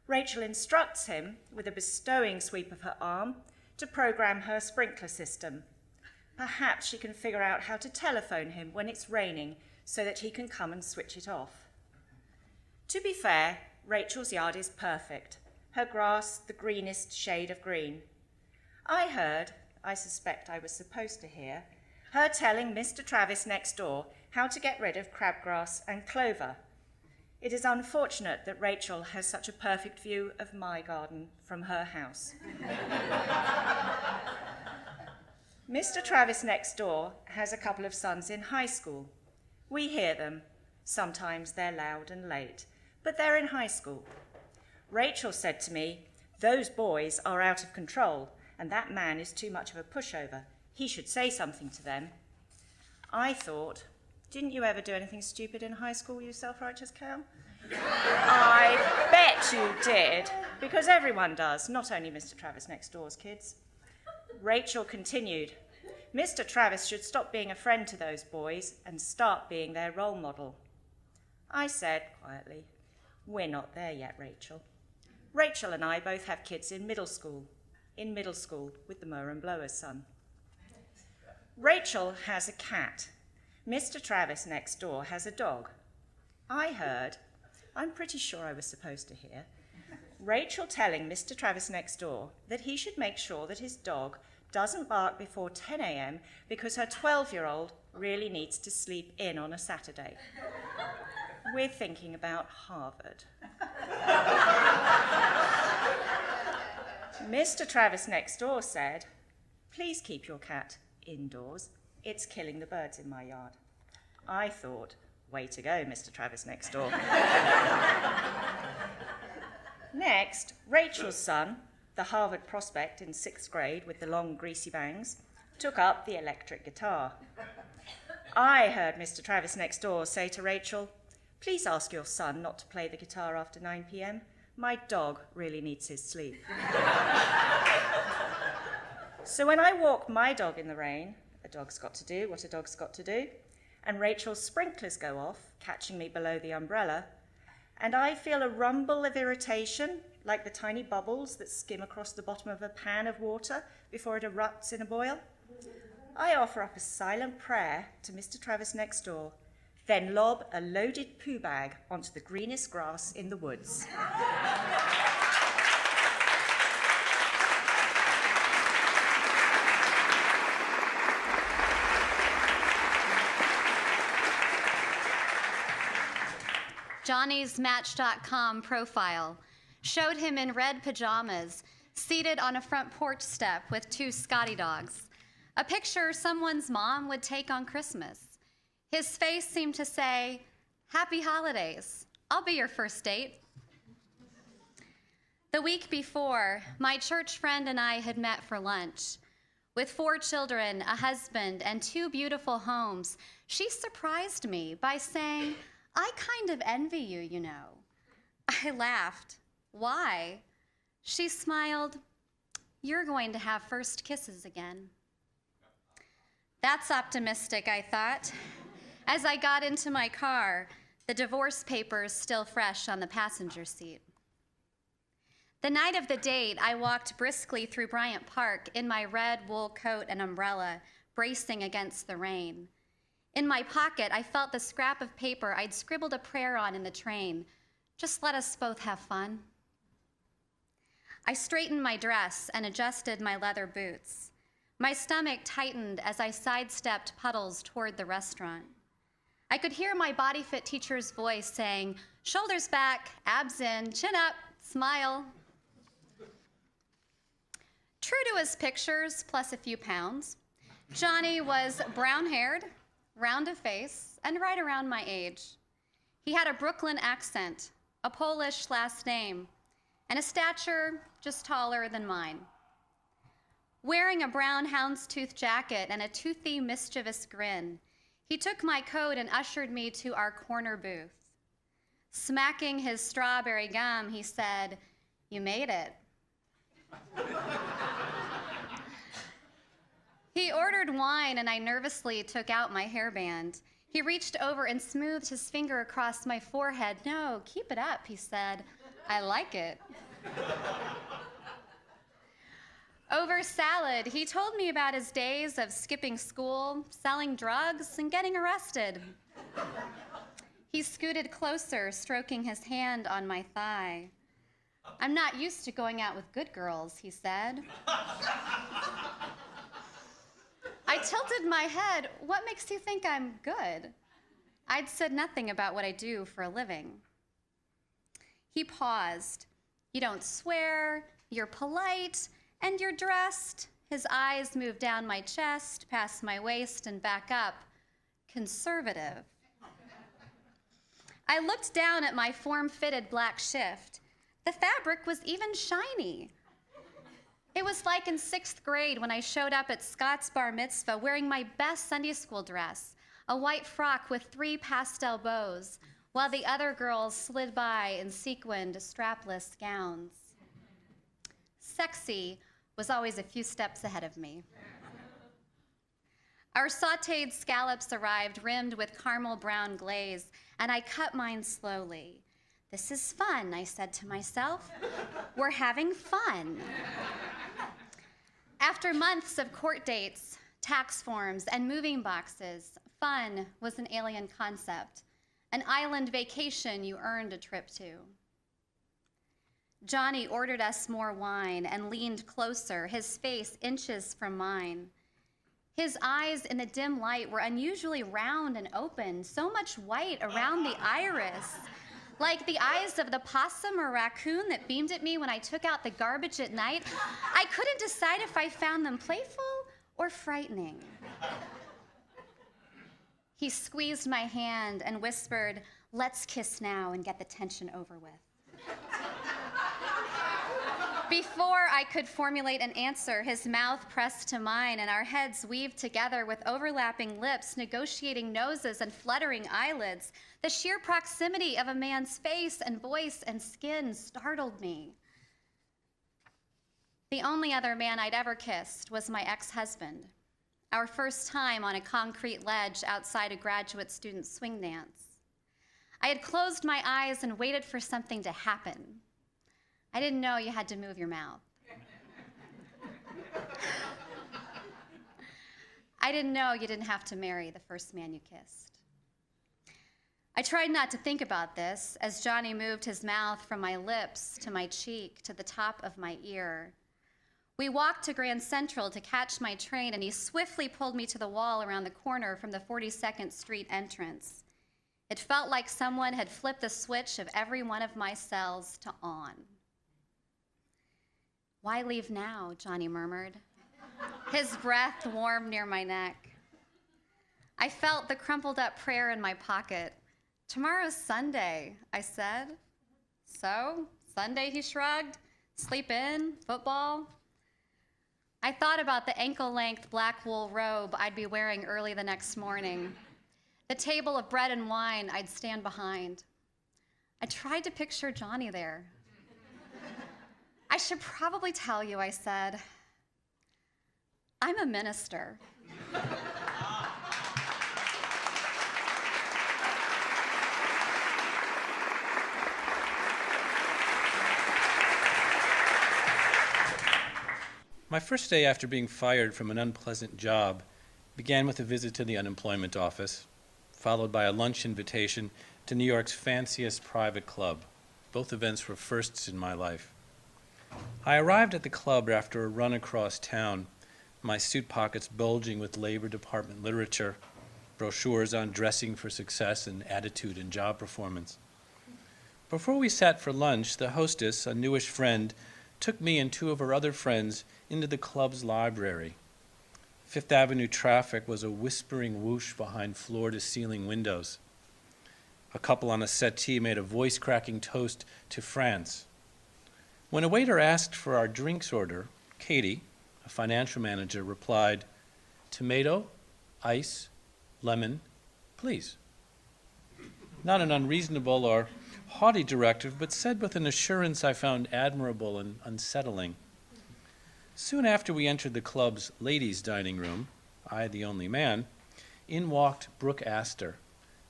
Rachel instructs him, with a bestowing sweep of her arm, to program her sprinkler system. Perhaps she can figure out how to telephone him when it's raining so that he can come and switch it off. To be fair, Rachel's yard is perfect. Her grass the greenest shade of green. I heard, I suspect I was supposed to hear, her telling Mr. Travis next door how to get rid of crabgrass and clover. It is unfortunate that Rachel has such a perfect view of my garden from her house. Mr. Travis next door has a couple of sons in high school. We hear them. Sometimes they're loud and late, but they're in high school. Rachel said to me, "Those boys are out of control, and that man is too much of a pushover. He should say something to them." I thought, didn't you ever do anything stupid in high school, you self-righteous cow? I bet you did, because everyone does, not only Mr. Travis next door's kids. Rachel continued, "Mr. Travis should stop being a friend to those boys and start being their role model." I said quietly, "We're not there yet, Rachel." Rachel and I both have kids in middle school with the mower and blower's son. Rachel has a cat. Mr. Travis next door has a dog. I heard, I'm pretty sure I was supposed to hear, Rachel telling Mr. Travis next door that he should make sure that his dog doesn't bark before 10 a.m. because her 12-year-old really needs to sleep in on a Saturday. We're thinking about Harvard. Mr. Travis next door said, "Please keep your cat indoors. It's killing the birds in my yard." I thought, way to go, Mr. Travis next door. Next, Rachel's son, the Harvard prospect in 6th grade with the long greasy bangs, took up the electric guitar. I heard Mr. Travis next door say to Rachel, "Please ask your son not to play the guitar after 9 p.m. My dog really needs his sleep." So when I walk my dog in the rain, a dog's got to do what a dog's got to do, and Rachel's sprinklers go off, catching me below the umbrella, and I feel a rumble of irritation, like the tiny bubbles that skim across the bottom of a pan of water before it erupts in a boil, I offer up a silent prayer to Mr. Travis next door, then lob a loaded poo bag onto the greenest grass in the woods. Johnny's Match.com profile showed him in red pajamas, seated on a front porch step with 2 Scotty dogs, a picture someone's mom would take on Christmas. His face seemed to say, "Happy holidays, I'll be your first date." The week before, my church friend and I had met for lunch. With 4 children, a husband, and 2 beautiful homes, she surprised me by saying, "I kind of envy you, you know." I laughed. "Why?" She smiled. "You're going to have first kisses again." That's optimistic, I thought. As I got into my car, the divorce papers still fresh on the passenger seat. The night of the date, I walked briskly through Bryant Park in my red wool coat and umbrella, bracing against the rain. In my pocket, I felt the scrap of paper I'd scribbled a prayer on in the train. "Just let us both have fun." I straightened my dress and adjusted my leather boots. My stomach tightened as I sidestepped puddles toward the restaurant. I could hear my body fit teacher's voice saying, "Shoulders back, abs in, chin up, smile." True to his pictures, plus a few pounds, Johnny was brown-haired, round of face, and right around my age. He had a Brooklyn accent, a Polish last name, and a stature just taller than mine. Wearing a brown houndstooth jacket and a toothy, mischievous grin, he took my coat and ushered me to our corner booth. Smacking his strawberry gum, he said, "You made it." He ordered wine, and I nervously took out my hairband. He reached over and smoothed his finger across my forehead. "No, keep it up," he said. "I like it." Over salad, he told me about his days of skipping school, selling drugs, and getting arrested. He scooted closer, stroking his hand on my thigh. I'm not used to going out with good girls, he said. I tilted my head. What makes you think I'm good? I'd said nothing about what I do for a living. He paused. You don't swear, you're polite, and you're dressed. His eyes moved down my chest, past my waist, and back up. Conservative. I looked down at my form-fitted black shift. The fabric was even shiny. It was like in 6th grade when I showed up at Scott's bar mitzvah wearing my best Sunday school dress, a white frock with 3 pastel bows, while the other girls slid by in sequined, strapless gowns. Sexy was always a few steps ahead of me. Our sautéed scallops arrived rimmed with caramel brown glaze, and I cut mine slowly. This is fun, I said to myself. We're having fun. After months of court dates, tax forms, and moving boxes, fun was an alien concept, an island vacation you earned a trip to. Johnny ordered us more wine and leaned closer, his face inches from mine. His eyes in the dim light were unusually round and open, so much white around the iris, like the eyes of the possum or raccoon that beamed at me when I took out the garbage at night. I couldn't decide if I found them playful or frightening. He squeezed my hand and whispered, "Let's kiss now and get the tension over with." Before I could formulate an answer, his mouth pressed to mine and our heads weaved together with overlapping lips, negotiating noses and fluttering eyelids. The sheer proximity of a man's face and voice and skin startled me. The only other man I'd ever kissed was my ex-husband, our first time on a concrete ledge outside a graduate student swing dance. I had closed my eyes and waited for something to happen. I didn't know you had to move your mouth. I didn't know you didn't have to marry the first man you kissed. I tried not to think about this as Johnny moved his mouth from my lips to my cheek to the top of my ear. We walked to Grand Central to catch my train, and he swiftly pulled me to the wall around the corner from the 42nd Street entrance. It felt like someone had flipped the switch of every one of my cells to on. "Why leave now?" Johnny murmured. His breath warmed near my neck. I felt the crumpled up prayer in my pocket. "Tomorrow's Sunday," I said. "So, Sunday," he shrugged. "Sleep in, football." I thought about the ankle-length black wool robe I'd be wearing early the next morning, the table of bread and wine I'd stand behind. I tried to picture Johnny there. "I should probably tell you," I said. "I'm a minister." My first day after being fired from an unpleasant job began with a visit to the unemployment office, followed by a lunch invitation to New York's fanciest private club. Both events were firsts in my life. I arrived at the club after a run across town, my suit pockets bulging with Labor Department literature, brochures on dressing for success and attitude and job performance. Before we sat for lunch, the hostess, a newish friend, took me and 2 of her other friends into the club's library. Fifth Avenue traffic was a whispering whoosh behind floor-to-ceiling windows. A couple on a settee made a voice-cracking toast to France. When a waiter asked for our drinks order, Katie, a financial manager, replied, "Tomato, ice, lemon, please." Not an unreasonable or haughty directive, but said with an assurance I found admirable and unsettling. Soon after we entered the club's ladies' dining room, I the only man, in walked Brooke Astor,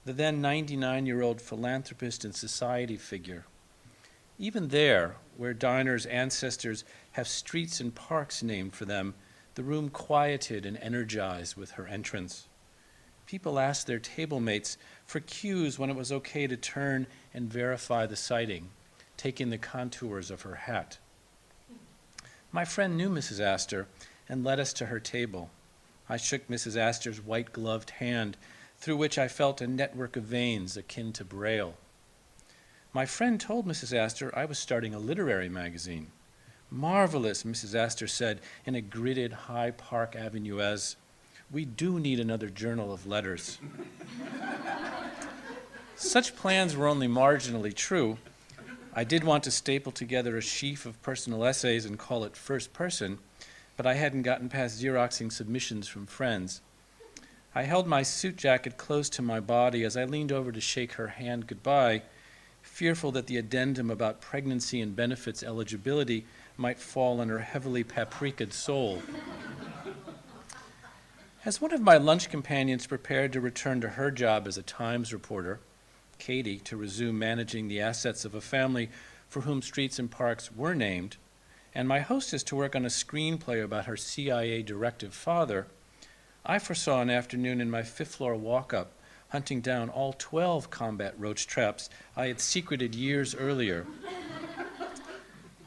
the then 99-year-old philanthropist and society figure. Even there, where diners' ancestors have streets and parks named for them, the room quieted and energized with her entrance. People asked their table mates for cues when it was okay to turn and verify the sighting, take in the contours of her hat. My friend knew Mrs. Astor and led us to her table. I shook Mrs. Astor's white-gloved hand, through which I felt a network of veins akin to Braille. My friend told Mrs. Astor I was starting a literary magazine. Marvelous, Mrs. Astor said in a gridded High Park Avenue-esque. We do need another journal of letters. Such plans were only marginally true. I did want to staple together a sheaf of personal essays and call it First Person, but I hadn't gotten past Xeroxing submissions from friends. I held my suit jacket close to my body as I leaned over to shake her hand goodbye, fearful that the addendum about pregnancy and benefits eligibility might fall on her heavily paprikaed soul. As one of my lunch companions prepared to return to her job as a Times reporter, Katie to resume managing the assets of a family for whom streets and parks were named, and my hostess to work on a screenplay about her CIA directive father, I foresaw an afternoon in my fifth-floor walk-up hunting down all 12 combat roach traps I had secreted years earlier.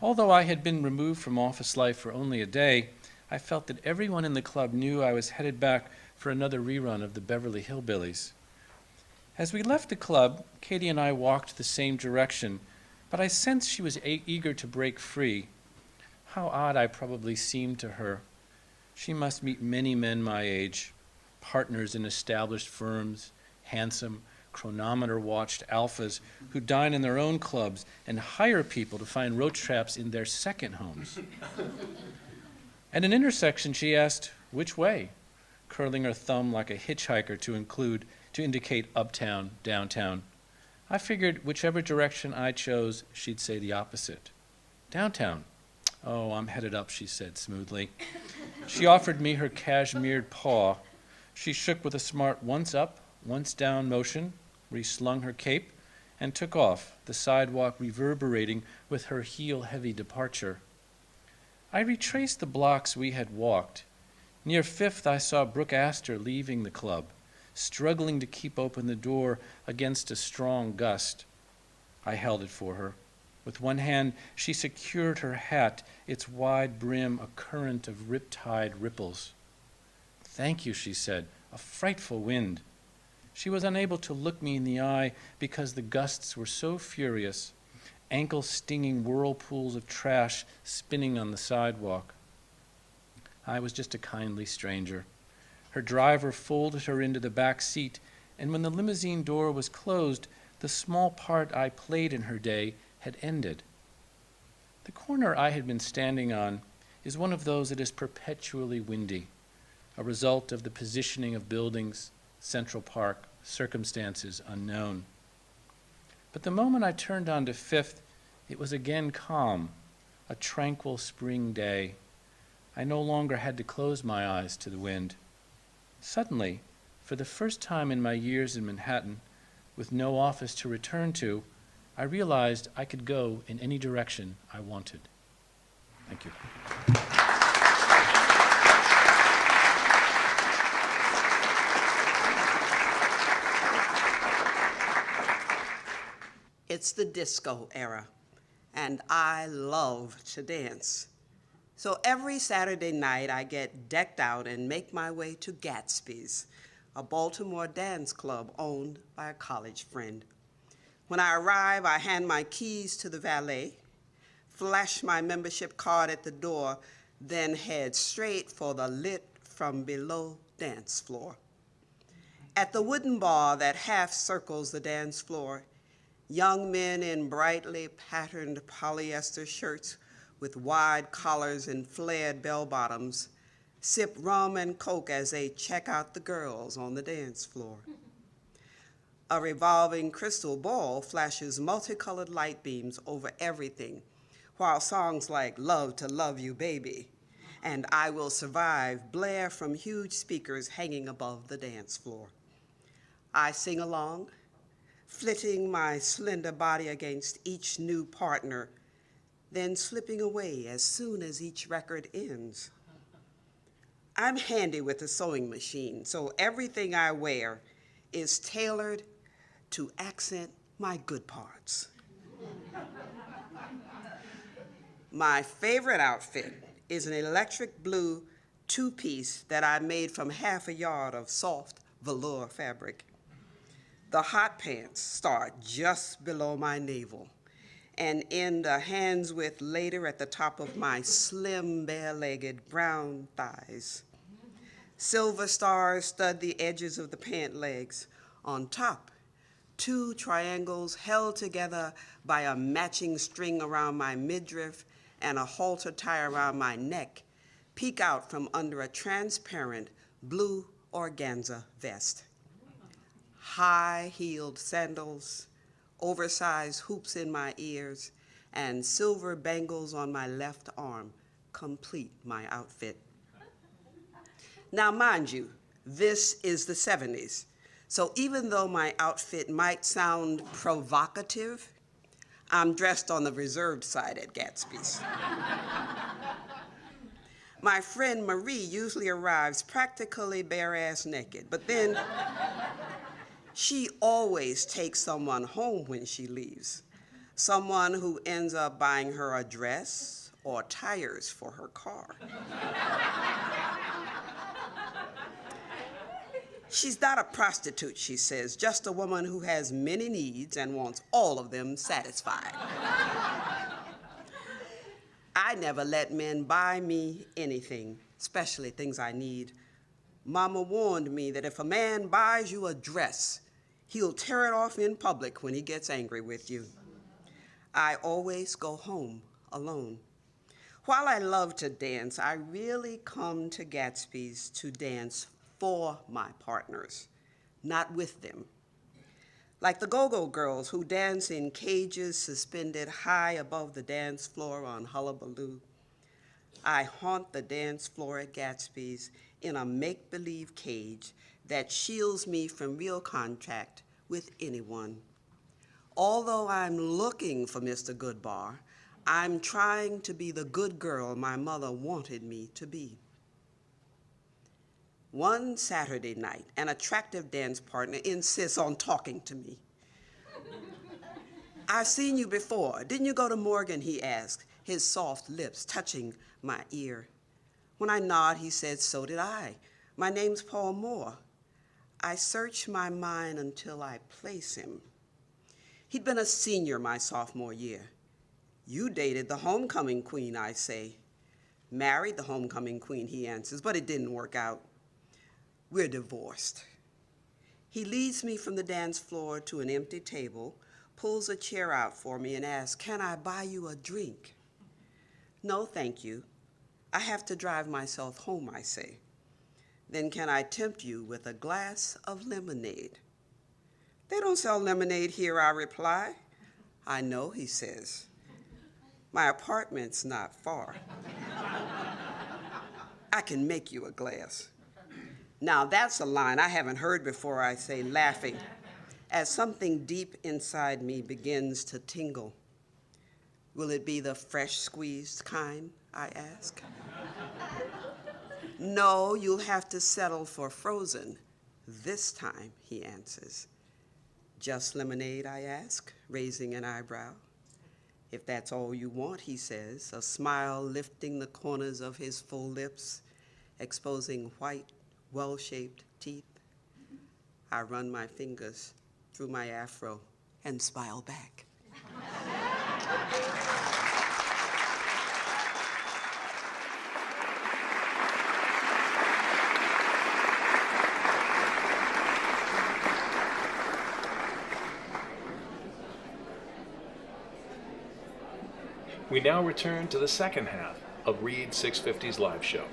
Although I had been removed from office life for only a day, I felt that everyone in the club knew I was headed back for another rerun of the Beverly Hillbillies. As we left the club, Katie and I walked the same direction, but I sensed she was eager to break free. How odd I probably seemed to her. She must meet many men my age, partners in established firms, handsome, chronometer-watched alphas who dine in their own clubs and hire people to find roach traps in their second homes. At an intersection, she asked, "Which way?" curling her thumb like a hitchhiker to indicate uptown, downtown. I figured whichever direction I chose, she'd say the opposite. "Downtown." "Oh, I'm headed up," she said smoothly. She offered me her cashmered paw. She shook with a smart once up, once down motion, reslung her cape, and took off, the sidewalk reverberating with her heel-heavy departure. I retraced the blocks we had walked. Near Fifth, I saw Brooke Astor leaving the club, struggling to keep open the door against a strong gust. I held it for her. With one hand, she secured her hat, its wide brim a current of riptide ripples. "Thank you," she said, "a frightful wind." She was unable to look me in the eye because the gusts were so furious, ankle-stinging whirlpools of trash spinning on the sidewalk. I was just a kindly stranger. Her driver folded her into the back seat, and when the limousine door was closed, the small part I played in her day had ended. The corner I had been standing on is one of those that is perpetually windy, a result of the positioning of buildings, Central Park, circumstances unknown. But the moment I turned onto Fifth, it was again calm, a tranquil spring day. I no longer had to close my eyes to the wind. Suddenly, for the first time in my years in Manhattan, with no office to return to, I realized I could go in any direction I wanted. Thank you. It's the disco era, and I love to dance. So every Saturday night, I get decked out and make my way to Gatsby's, a Baltimore dance club owned by a college friend. When I arrive, I hand my keys to the valet, flash my membership card at the door, then head straight for the lit from below dance floor. At the wooden bar that half circles the dance floor, young men in brightly patterned polyester shirts with wide collars and flared bell-bottoms sip rum and coke as they check out the girls on the dance floor. A revolving crystal ball flashes multicolored light beams over everything, while songs like "Love to Love You, Baby" and "I Will Survive" blare from huge speakers hanging above the dance floor. I sing along, flitting my slender body against each new partner, then slipping away as soon as each record ends. I'm handy with a sewing machine, so everything I wear is tailored to accent my good parts. My favorite outfit is an electric blue two-piece that I made from half a yard of soft velour fabric. The hot pants start just below my navel and end a hands width later at the top of my slim, bare-legged brown thighs. Silver stars stud the edges of the pant legs. On top, 2 triangles held together by a matching string around my midriff and a halter tie around my neck peek out from under a transparent blue organza vest. High-heeled sandals, oversized hoops in my ears, and silver bangles on my left arm complete my outfit. Now, mind you, this is the 70s, so even though my outfit might sound provocative, I'm dressed on the reserved side at Gatsby's. My friend Marie usually arrives practically bare-ass naked, but then she always takes someone home when she leaves, someone who ends up buying her a dress or tires for her car. She's not a prostitute, she says, just a woman who has many needs and wants all of them satisfied. I never let men buy me anything, especially things I need. Mama warned me that if a man buys you a dress, he'll tear it off in public when he gets angry with you. I always go home alone. While I love to dance, I really come to Gatsby's to dance for my partners, not with them. Like the go-go girls who dance in cages suspended high above the dance floor on Hullabaloo, I haunt the dance floor at Gatsby's in a make-believe cage that shields me from real contact with anyone. Although I'm looking for Mr. Goodbar, I'm trying to be the good girl my mother wanted me to be. One Saturday night, an attractive dance partner insists on talking to me. I've seen you before. Didn't you go to Morgan, he asked, his soft lips touching my ear. When I nod, he said, so did I. My name's Paul Moore. I search my mind until I place him. He'd been a senior my sophomore year. You dated the homecoming queen, I say. Married the homecoming queen, he answers, but it didn't work out. We're divorced. He leads me from the dance floor to an empty table, pulls a chair out for me and asks, can I buy you a drink? No, thank you. I have to drive myself home, I say. Then can I tempt you with a glass of lemonade? They don't sell lemonade here, I reply. I know, he says. My apartment's not far. I can make you a glass. Now that's a line I haven't heard before, I say, laughing, as something deep inside me begins to tingle. Will it be the fresh squeezed kind, I ask? No, you'll have to settle for frozen this time, he answers. Just lemonade, I ask, raising an eyebrow. If that's all you want, he says, a smile lifting the corners of his full lips, exposing white, well-shaped teeth. I run my fingers through my afro and smile back. We now return to the second half of Read 650's live show.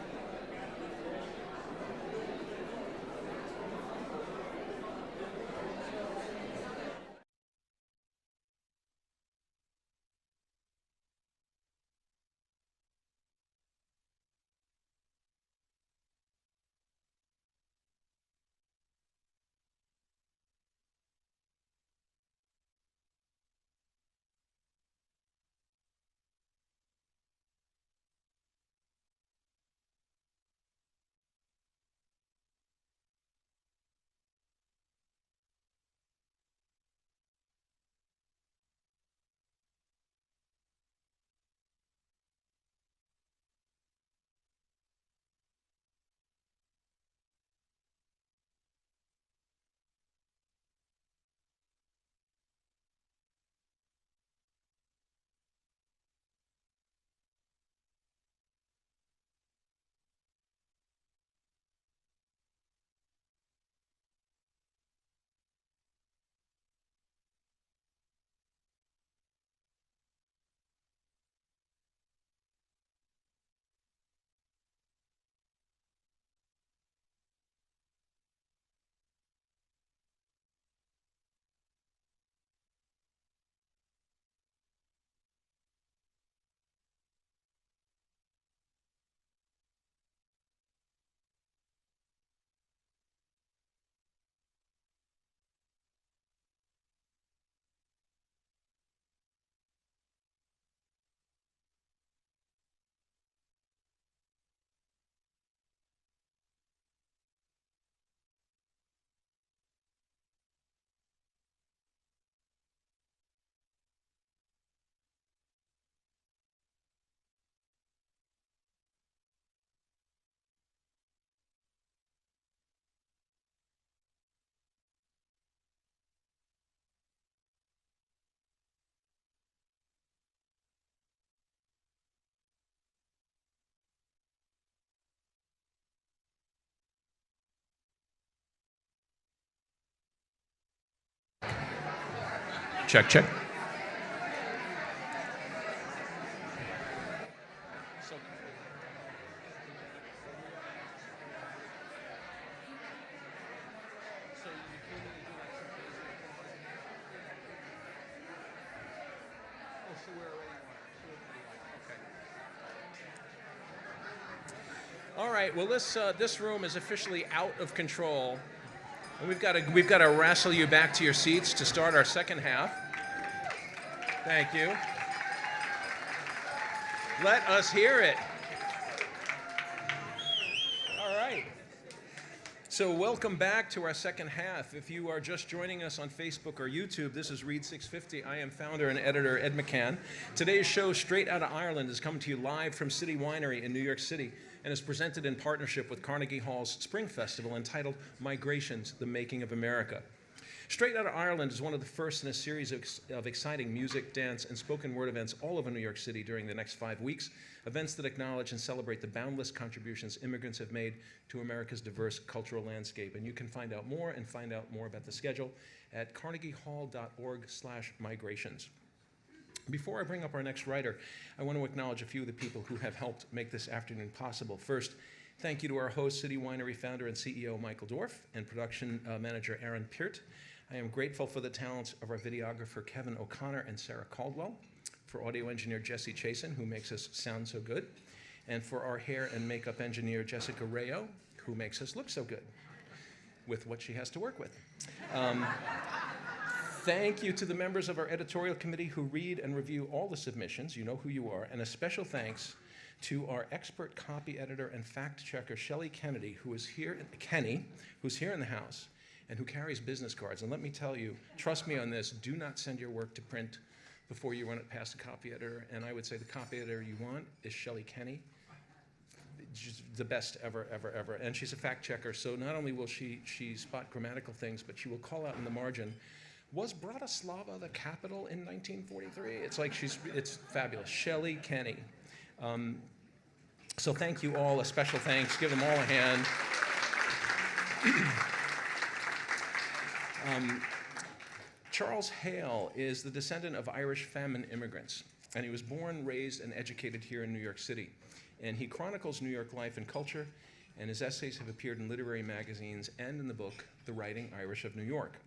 Check, check. All right, well, this room is officially out of control. And we've got to wrestle you back to your seats to start our second half. Thank you. Let us hear it. All right. So welcome back to our second half. If you are just joining us on Facebook or YouTube, this is Read650. I am founder and editor Ed McCann. Today's show, Straight Outta Ireland, is coming to you live from City Winery in New York City and is presented in partnership with Carnegie Hall's Spring Festival entitled Migrations, The Making of America. Straight Outta Ireland is one of the first in a series of exciting music, dance, and spoken word events all over New York City during the next 5 weeks, events that acknowledge and celebrate the boundless contributions immigrants have made to America's diverse cultural landscape. And you can find out more about the schedule at carnegiehall.org/migrations. Before I bring up our next writer, I want to acknowledge a few of the people who have helped make this afternoon possible. First, thank you to our host, City Winery founder and CEO Michael Dorff, and production manager Aaron Peart. I am grateful for the talents of our videographer Kevin O'Connor and Sarah Caldwell, for audio engineer Jesse Chasen, who makes us sound so good, and for our hair and makeup engineer Jessica Rayo, who makes us look so good with what she has to work with. Thank you to the members of our editorial committee who read and review all the submissions. You know who you are. And a special thanks to our expert copy editor and fact checker, Shelley Kennedy, who's here in the house and who carries business cards. And let me tell you, trust me on this, do not send your work to print before you run it past a copy editor. And I would say the copy editor you want is Shelley Kennedy. She's the best ever, ever, ever. And she's a fact checker. So not only will she spot grammatical things, but she will call out in the margin, was Bratislava the capital in 1943? It's like it's fabulous. Shelley Kennedy. So thank you all, a special thanks. Give them all a hand. Charles Hale is the descendant of Irish famine immigrants, and he was born, raised, and educated here in New York City. And he chronicles New York life and culture, and his essays have appeared in literary magazines and in the book, The Writing Irish of New York.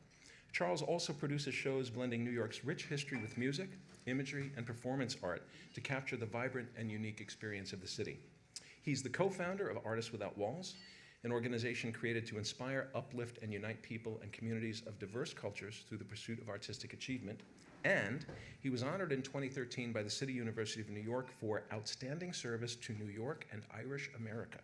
Charles also produces shows blending New York's rich history with music, imagery, and performance art to capture the vibrant and unique experience of the city. He's the co-founder of Artists Without Walls, an organization created to inspire, uplift, and unite people and communities of diverse cultures through the pursuit of artistic achievement. And he was honored in 2013 by the City University of New York for outstanding service to New York and Irish America.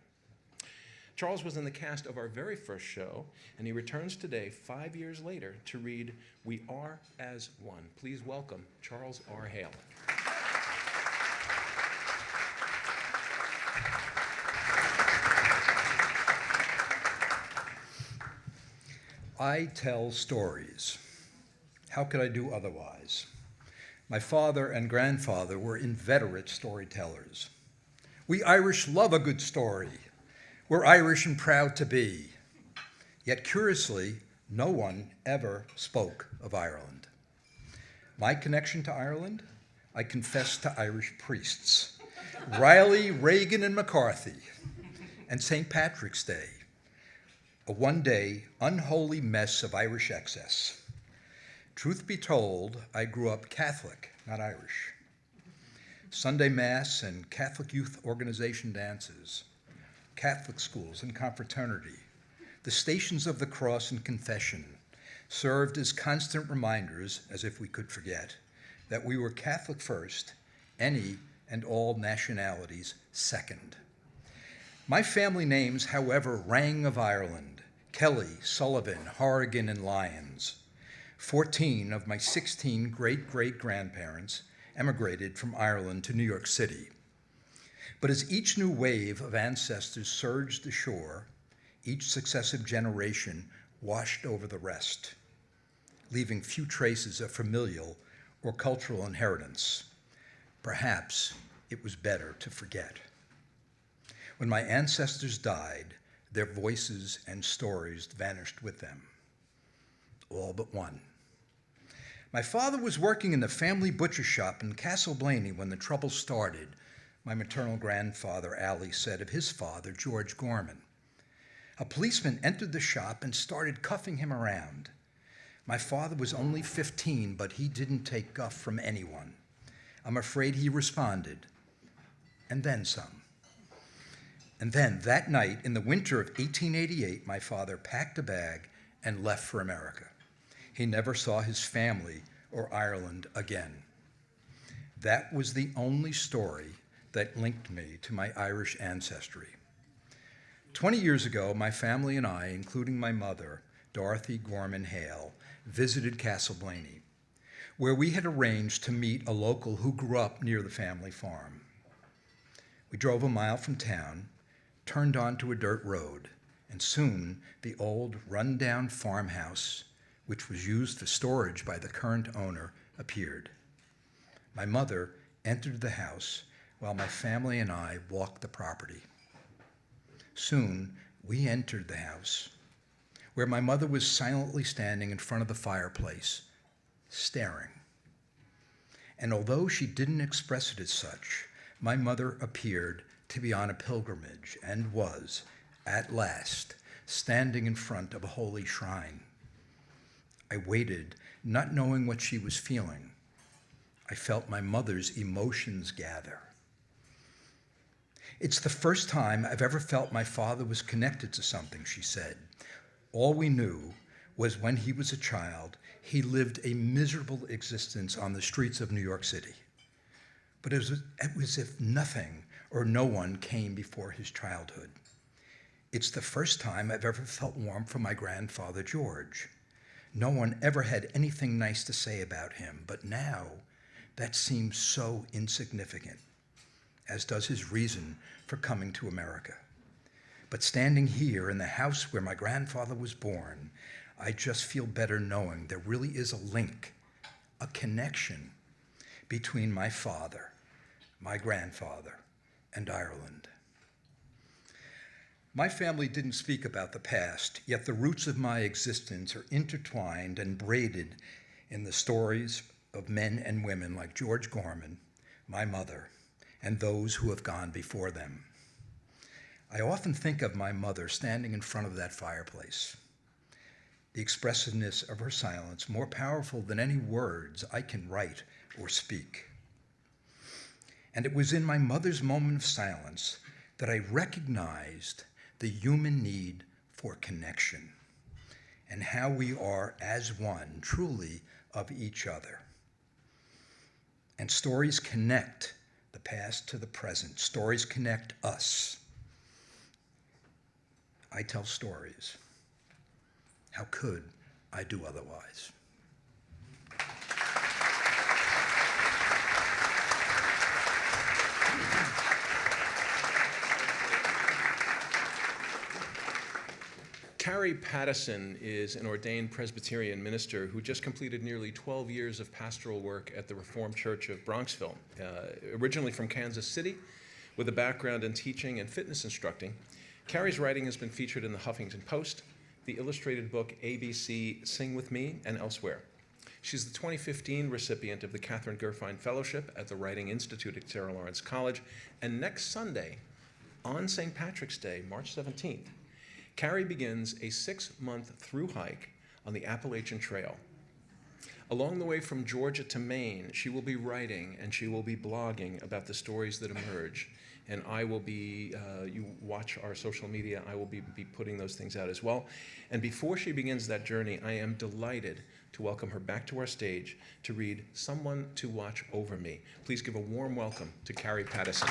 Charles was in the cast of our very first show, and he returns today, 5 years later, to read We Are As One. Please welcome Charles R. Hale. I tell stories. How could I do otherwise? My father and grandfather were inveterate storytellers. We Irish love a good story. We're Irish and proud to be. Yet curiously, no one ever spoke of Ireland. My connection to Ireland? I confess to Irish priests. Riley, Reagan, and McCarthy, and St. Patrick's Day. A one-day, unholy mess of Irish excess. Truth be told, I grew up Catholic, not Irish. Sunday Mass and Catholic Youth Organization dances, Catholic schools and confraternity, the Stations of the Cross and confession served as constant reminders, as if we could forget, that we were Catholic first, any and all nationalities second. My family names, however, rang of Ireland: Kelly, Sullivan, Horrigan, and Lyons. 14 of my 16 great-great-grandparents emigrated from Ireland to New York City. But as each new wave of ancestors surged ashore, each successive generation washed over the rest, leaving few traces of familial or cultural inheritance. Perhaps it was better to forget. When my ancestors died, their voices and stories vanished with them. All but one. My father was working in the family butcher shop in Castle Blaney when the trouble started, my maternal grandfather, Allie, said of his father, George Gorman. A policeman entered the shop and started cuffing him around. My father was only 15, but he didn't take guff from anyone. I'm afraid he responded, and then some. And then, that night, in the winter of 1888, my father packed a bag and left for America. He never saw his family or Ireland again. That was the only story that linked me to my Irish ancestry. 20 years ago, my family and I, including my mother, Dorothy Gorman Hale, visited Castle Blaney, where we had arranged to meet a local who grew up near the family farm. We drove a mile from town, turned onto a dirt road, and soon the old run-down farmhouse, which was used for storage by the current owner, appeared. My mother entered the house while my family and I walked the property. Soon, we entered the house, where my mother was silently standing in front of the fireplace, staring. And although she didn't express it as such, my mother appeared to be on a pilgrimage and was, at last, standing in front of a holy shrine. I waited, not knowing what she was feeling. I felt my mother's emotions gather. It's the first time I've ever felt my father was connected to something, she said. All we knew was when he was a child, he lived a miserable existence on the streets of New York City. But it was as if nothing or no one came before his childhood. It's the first time I've ever felt warm for my grandfather, George. No one ever had anything nice to say about him, but now that seems so insignificant, as does his reason for coming to America. But standing here in the house where my grandfather was born, I just feel better knowing there really is a link, a connection between my father, my grandfather, and Ireland. My family didn't speak about the past, yet the roots of my existence are intertwined and braided in the stories of men and women like George Gorman, my mother, and those who have gone before them. I often think of my mother standing in front of that fireplace, the expressiveness of her silence more powerful than any words I can write or speak. And it was in my mother's moment of silence that I recognized the human need for connection and how we are as one, truly of each other. And stories connect the past to the present. Stories connect us. I tell stories. How could I do otherwise? Carrie Pattison is an ordained Presbyterian minister who just completed nearly 12 years of pastoral work at the Reformed Church of Bronxville. Originally from Kansas City, with a background in teaching and fitness instructing, Carrie's writing has been featured in the Huffington Post, the illustrated book ABC Sing With Me, and elsewhere. She's the 2015 recipient of the Catherine Gerfine Fellowship at the Writing Institute at Sarah Lawrence College, and next Sunday, on St. Patrick's Day, March 17th, Carrie begins a 6-month through hike on the Appalachian Trail. Along the way from Georgia to Maine, she will be writing and she will be blogging about the stories that emerge. And I will be, you watch our social media, I will be putting those things out as well. And before she begins that journey, I am delighted to welcome her back to our stage to read Someone to Watch Over Me. Please give a warm welcome to Carrie Pattison.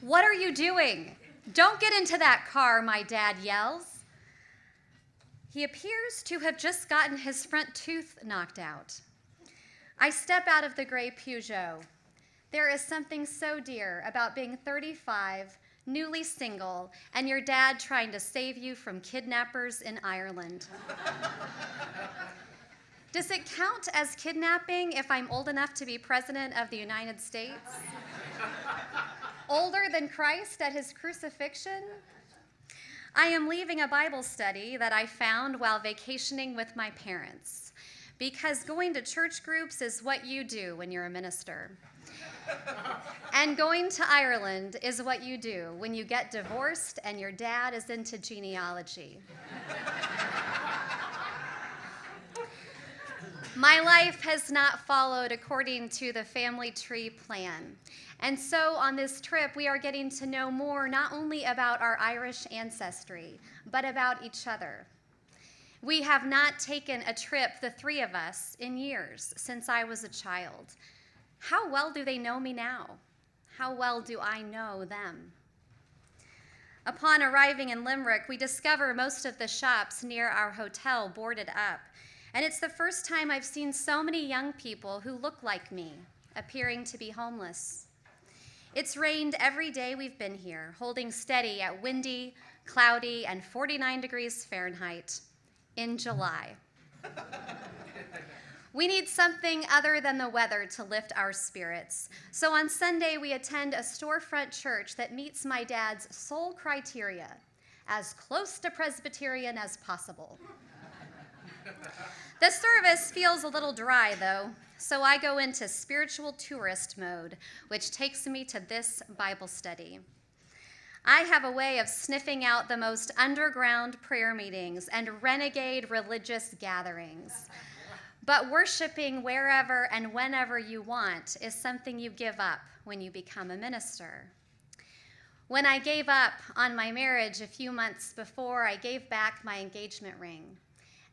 What are you doing? Don't get into that car, my dad yells. He appears to have just gotten his front tooth knocked out. I step out of the gray Peugeot. There is something so dear about being 35, newly single, and your dad trying to save you from kidnappers in Ireland. Does it count as kidnapping if I'm old enough to be president of the United States? Older than Christ at his crucifixion? I am leaving a Bible study that I found while vacationing with my parents, because going to church groups is what you do when you're a minister. And going to Ireland is what you do when you get divorced and your dad is into genealogy. My life has not followed according to the family tree plan. And so on this trip, we are getting to know more not only about our Irish ancestry, but about each other. We have not taken a trip, the three of us, in years since I was a child. How well do they know me now? How well do I know them? Upon arriving in Limerick, we discover most of the shops near our hotel boarded up. And it's the first time I've seen so many young people who look like me, appearing to be homeless. It's rained every day we've been here, holding steady at windy, cloudy, and 49 degrees Fahrenheit in July. We need something other than the weather to lift our spirits. So on Sunday, we attend a storefront church that meets my dad's sole criteria, as close to Presbyterian as possible. The service feels a little dry, though, so I go into spiritual tourist mode, which takes me to this Bible study. I have a way of sniffing out the most underground prayer meetings and renegade religious gatherings. But worshiping wherever and whenever you want is something you give up when you become a minister. When I gave up on my marriage a few months before, I gave back my engagement ring.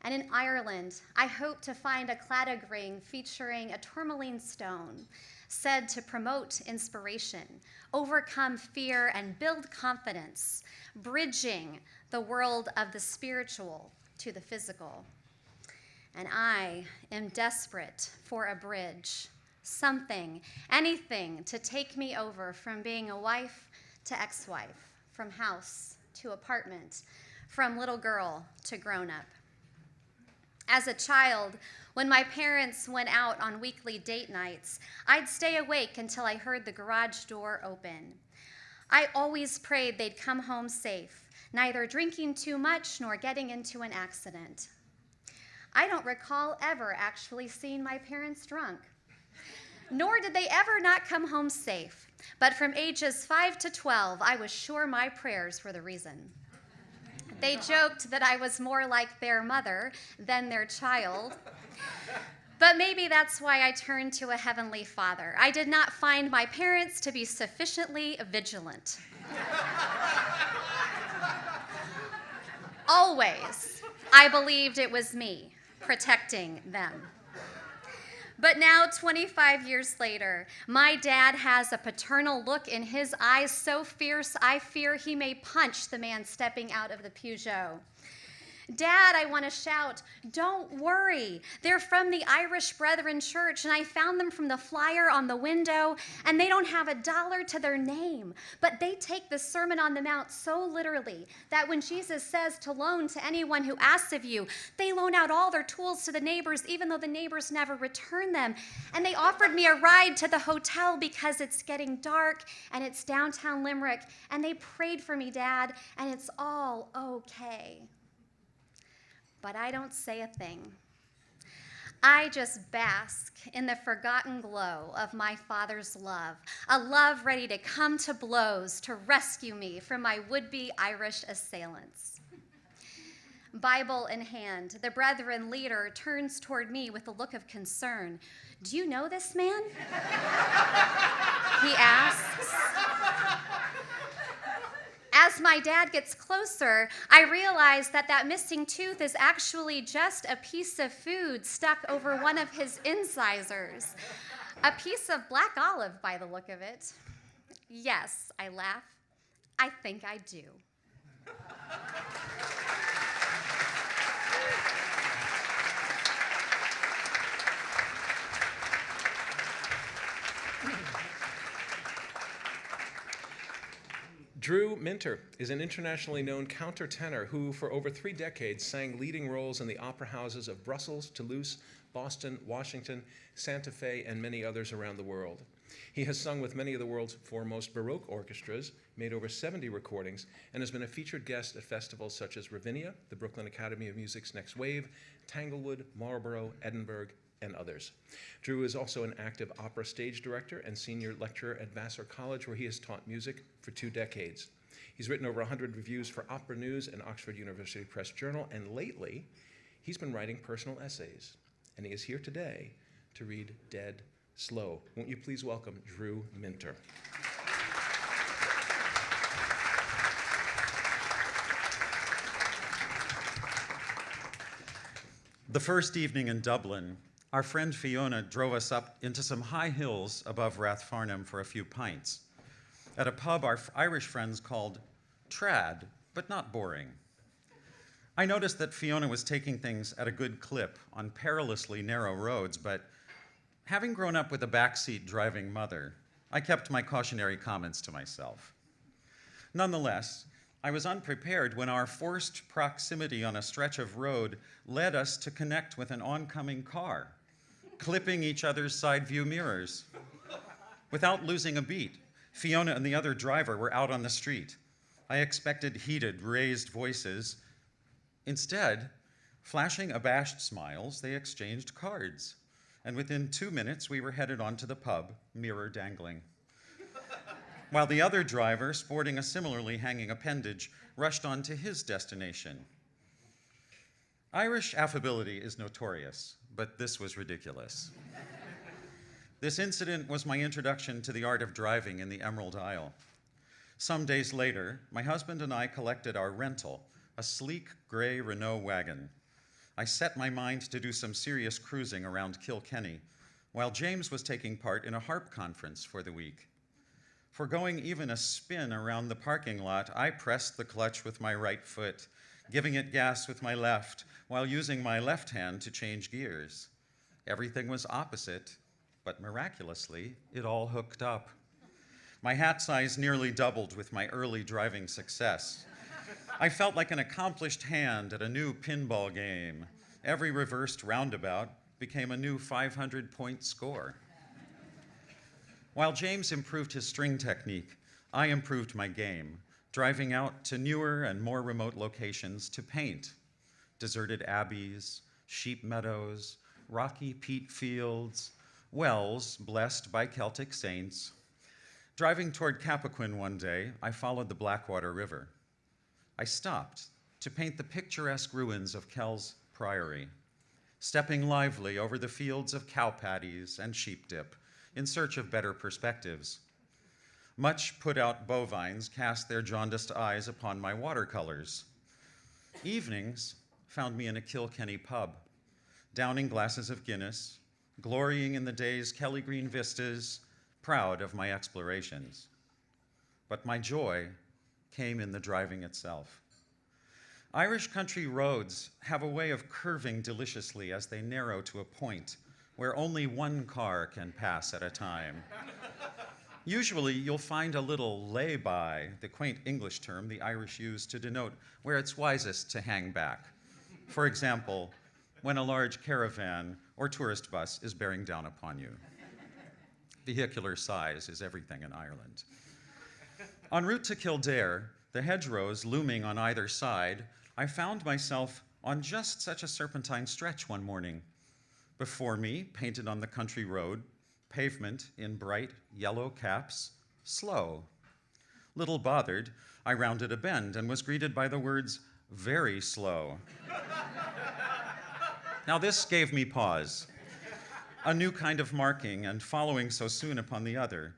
And in Ireland, I hope to find a cladog ring featuring a tourmaline stone, said to promote inspiration, overcome fear, and build confidence, bridging the world of the spiritual to the physical. And I am desperate for a bridge, something, anything to take me over from being a wife to ex-wife, from house to apartment, from little girl to grown-up. As a child, when my parents went out on weekly date nights, I'd stay awake until I heard the garage door open. I always prayed they'd come home safe, neither drinking too much nor getting into an accident. I don't recall ever actually seeing my parents drunk, nor did they ever not come home safe. But from ages 5 to 12, I was sure my prayers were the reason. They joked that I was more like their mother than their child. But maybe that's why I turned to a heavenly Father. I did not find my parents to be sufficiently vigilant. Always, I believed it was me protecting them. But now, 25 years later, my dad has a paternal look in his eyes so fierce I fear he may punch the man stepping out of the Peugeot. Dad, I want to shout, don't worry. They're from the Irish Brethren Church, and I found them from the flyer on the window, and they don't have $1 to their name. But they take the Sermon on the Mount so literally that when Jesus says to loan to anyone who asks of you, they loan out all their tools to the neighbors, even though the neighbors never return them. And they offered me a ride to the hotel because it's getting dark, and it's downtown Limerick, and they prayed for me, Dad, and it's all okay. But I don't say a thing. I just bask in the forgotten glow of my Father's love, a love ready to come to blows to rescue me from my would-be Irish assailants. Bible in hand, the Brethren leader turns toward me with a look of concern. Do you know this man? He asks. As my dad gets closer, I realize that that missing tooth is actually just a piece of food stuck over one of his incisors. A piece of black olive, by the look of it. Yes, I laugh. I think I do. Drew Minter is an internationally known countertenor who, for over 3 decades, sang leading roles in the opera houses of Brussels, Toulouse, Boston, Washington, Santa Fe, and many others around the world. He has sung with many of the world's foremost Baroque orchestras, made over 70 recordings, and has been a featured guest at festivals such as Ravinia, the Brooklyn Academy of Music's Next Wave, Tanglewood, Marlborough, Edinburgh, and others. Drew is also an active opera stage director and senior lecturer at Vassar College, where he has taught music for 2 decades. He's written over 100 reviews for Opera News and Oxford University Press Journal, and lately, he's been writing personal essays. And he is here today to read Dead Slow. Won't you please welcome Drew Minter. The first evening in Dublin, our friend Fiona drove us up into some high hills above Rathfarnham for a few pints, at a pub our Irish friends called Trad, but not boring. I noticed that Fiona was taking things at a good clip on perilously narrow roads, but having grown up with a backseat driving mother, I kept my cautionary comments to myself. Nonetheless, I was unprepared when our forced proximity on a stretch of road led us to connect with an oncoming car, clipping each other's side view mirrors. Without losing a beat, Fiona and the other driver were out on the street. I expected heated, raised voices. Instead, flashing abashed smiles, they exchanged cards. And within 2 minutes, we were headed on to the pub, mirror dangling. While the other driver, sporting a similarly hanging appendage, rushed on to his destination. Irish affability is notorious, but this was ridiculous. This incident was my introduction to the art of driving in the Emerald Isle. Some days later, my husband and I collected our rental, a sleek gray Renault wagon. I set my mind to do some serious cruising around Kilkenny, while James was taking part in a harp conference for the week. Foregoing even a spin around the parking lot, I pressed the clutch with my right foot, giving it gas with my left, while using my left hand to change gears. Everything was opposite, but miraculously, it all hooked up. My hat size nearly doubled with my early driving success. I felt like an accomplished hand at a new pinball game. Every reversed roundabout became a new 500-point score. While James improved his string technique, I improved my game, driving out to newer and more remote locations to paint. Deserted abbeys, sheep meadows, rocky peat fields, wells blessed by Celtic saints. Driving toward Cappoquin one day, I followed the Blackwater River. I stopped to paint the picturesque ruins of Kells Priory, stepping lively over the fields of cow patties and sheep dip in search of better perspectives. Much put-out bovines cast their jaundiced eyes upon my watercolors. Evenings found me in a Kilkenny pub, downing glasses of Guinness, glorying in the day's Kelly Green vistas, proud of my explorations. But my joy came in the driving itself. Irish country roads have a way of curving deliciously as they narrow to a point where only one car can pass at a time. Usually, you'll find a little lay-by, the quaint English term the Irish use to denote where it's wisest to hang back. For example, when a large caravan or tourist bus is bearing down upon you. Vehicular size is everything in Ireland. En route to Kildare, the hedgerows looming on either side, I found myself on just such a serpentine stretch one morning. Before me, painted on the country road, pavement in bright yellow caps, slow. Little bothered, I rounded a bend and was greeted by the words, very slow. Now this gave me pause. A new kind of marking and following so soon upon the other.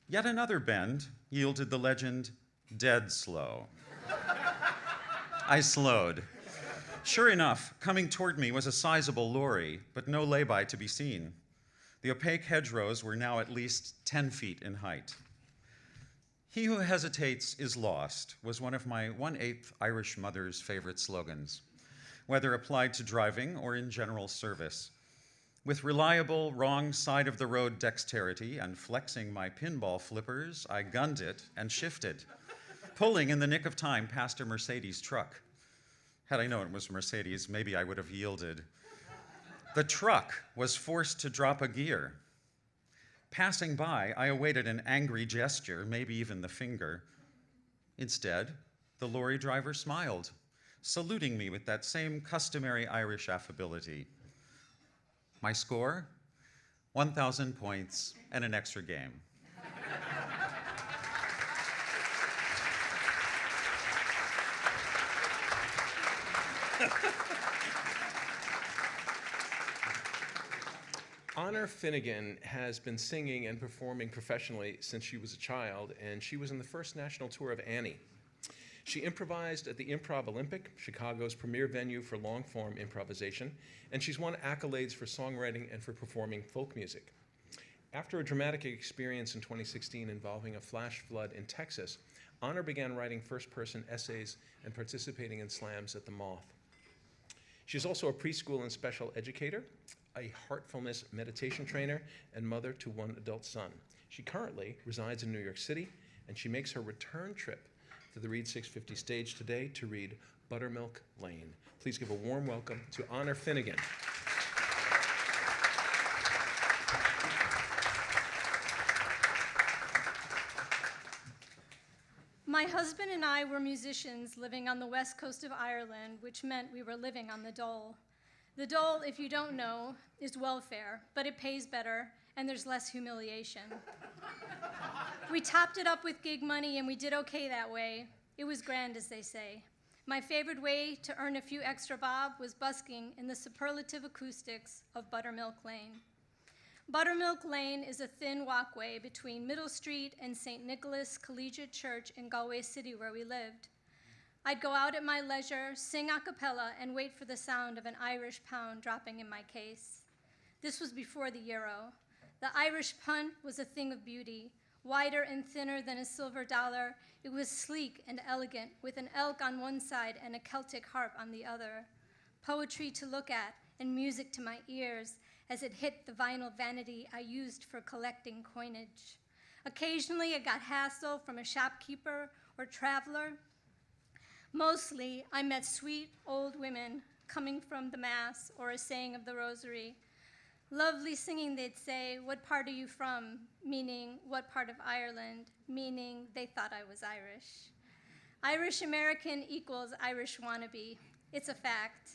Yet another bend yielded the legend, dead slow. I slowed. Sure enough, coming toward me was a sizable lorry, but no lay-by to be seen. The opaque hedgerows were now at least 10 feet in height. He who hesitates is lost was one of my 1/8 Irish mother's favorite slogans, whether applied to driving or in general service. With reliable wrong side of the road dexterity and flexing my pinball flippers, I gunned it and shifted, pulling in the nick of time past a Mercedes truck. Had I known it was a Mercedes, maybe I would have yielded. The truck was forced to drop a gear. Passing by, I awaited an angry gesture, maybe even the finger. Instead, the lorry driver smiled, saluting me with that same customary Irish affability. My score? 1,000 points and an extra game. Honor Finnegan has been singing and performing professionally since she was a child, and she was in the first national tour of Annie. She improvised at the Improv Olympic, Chicago's premier venue for long-form improvisation, and she's won accolades for songwriting and for performing folk music. After a dramatic experience in 2016 involving a flash flood in Texas, Honor began writing first-person essays and participating in slams at the Moth. She's also a preschool and special educator, a heartfulness meditation trainer, and mother to one adult son. She currently resides in New York City, and she makes her return trip to the Read650 stage today to read Buttermilk Lane. Please give a warm welcome to Honor Finnegan. My husband and I were musicians living on the west coast of Ireland, which meant we were living on the dole. The dole, if you don't know, is welfare, but it pays better, and there's less humiliation. We topped it up with gig money, and we did okay that way. It was grand, as they say. My favorite way to earn a few extra bob was busking in the superlative acoustics of Buttermilk Lane. Buttermilk Lane is a thin walkway between Middle Street and St. Nicholas Collegiate Church in Galway City, where we lived. I'd go out at my leisure, sing a cappella, and wait for the sound of an Irish pound dropping in my case. This was before the euro. The Irish punt was a thing of beauty. Wider and thinner than a silver dollar, it was sleek and elegant, with an elk on one side and a Celtic harp on the other. Poetry to look at and music to my ears as it hit the vinyl vanity I used for collecting coinage. Occasionally, I got hassle from a shopkeeper or traveler. Mostly, I met sweet old women coming from the Mass or a saying of the Rosary. Lovely singing, they'd say, "What part are you from?" Meaning, what part of Ireland? Meaning, they thought I was Irish. Irish American equals Irish wannabe. It's a fact.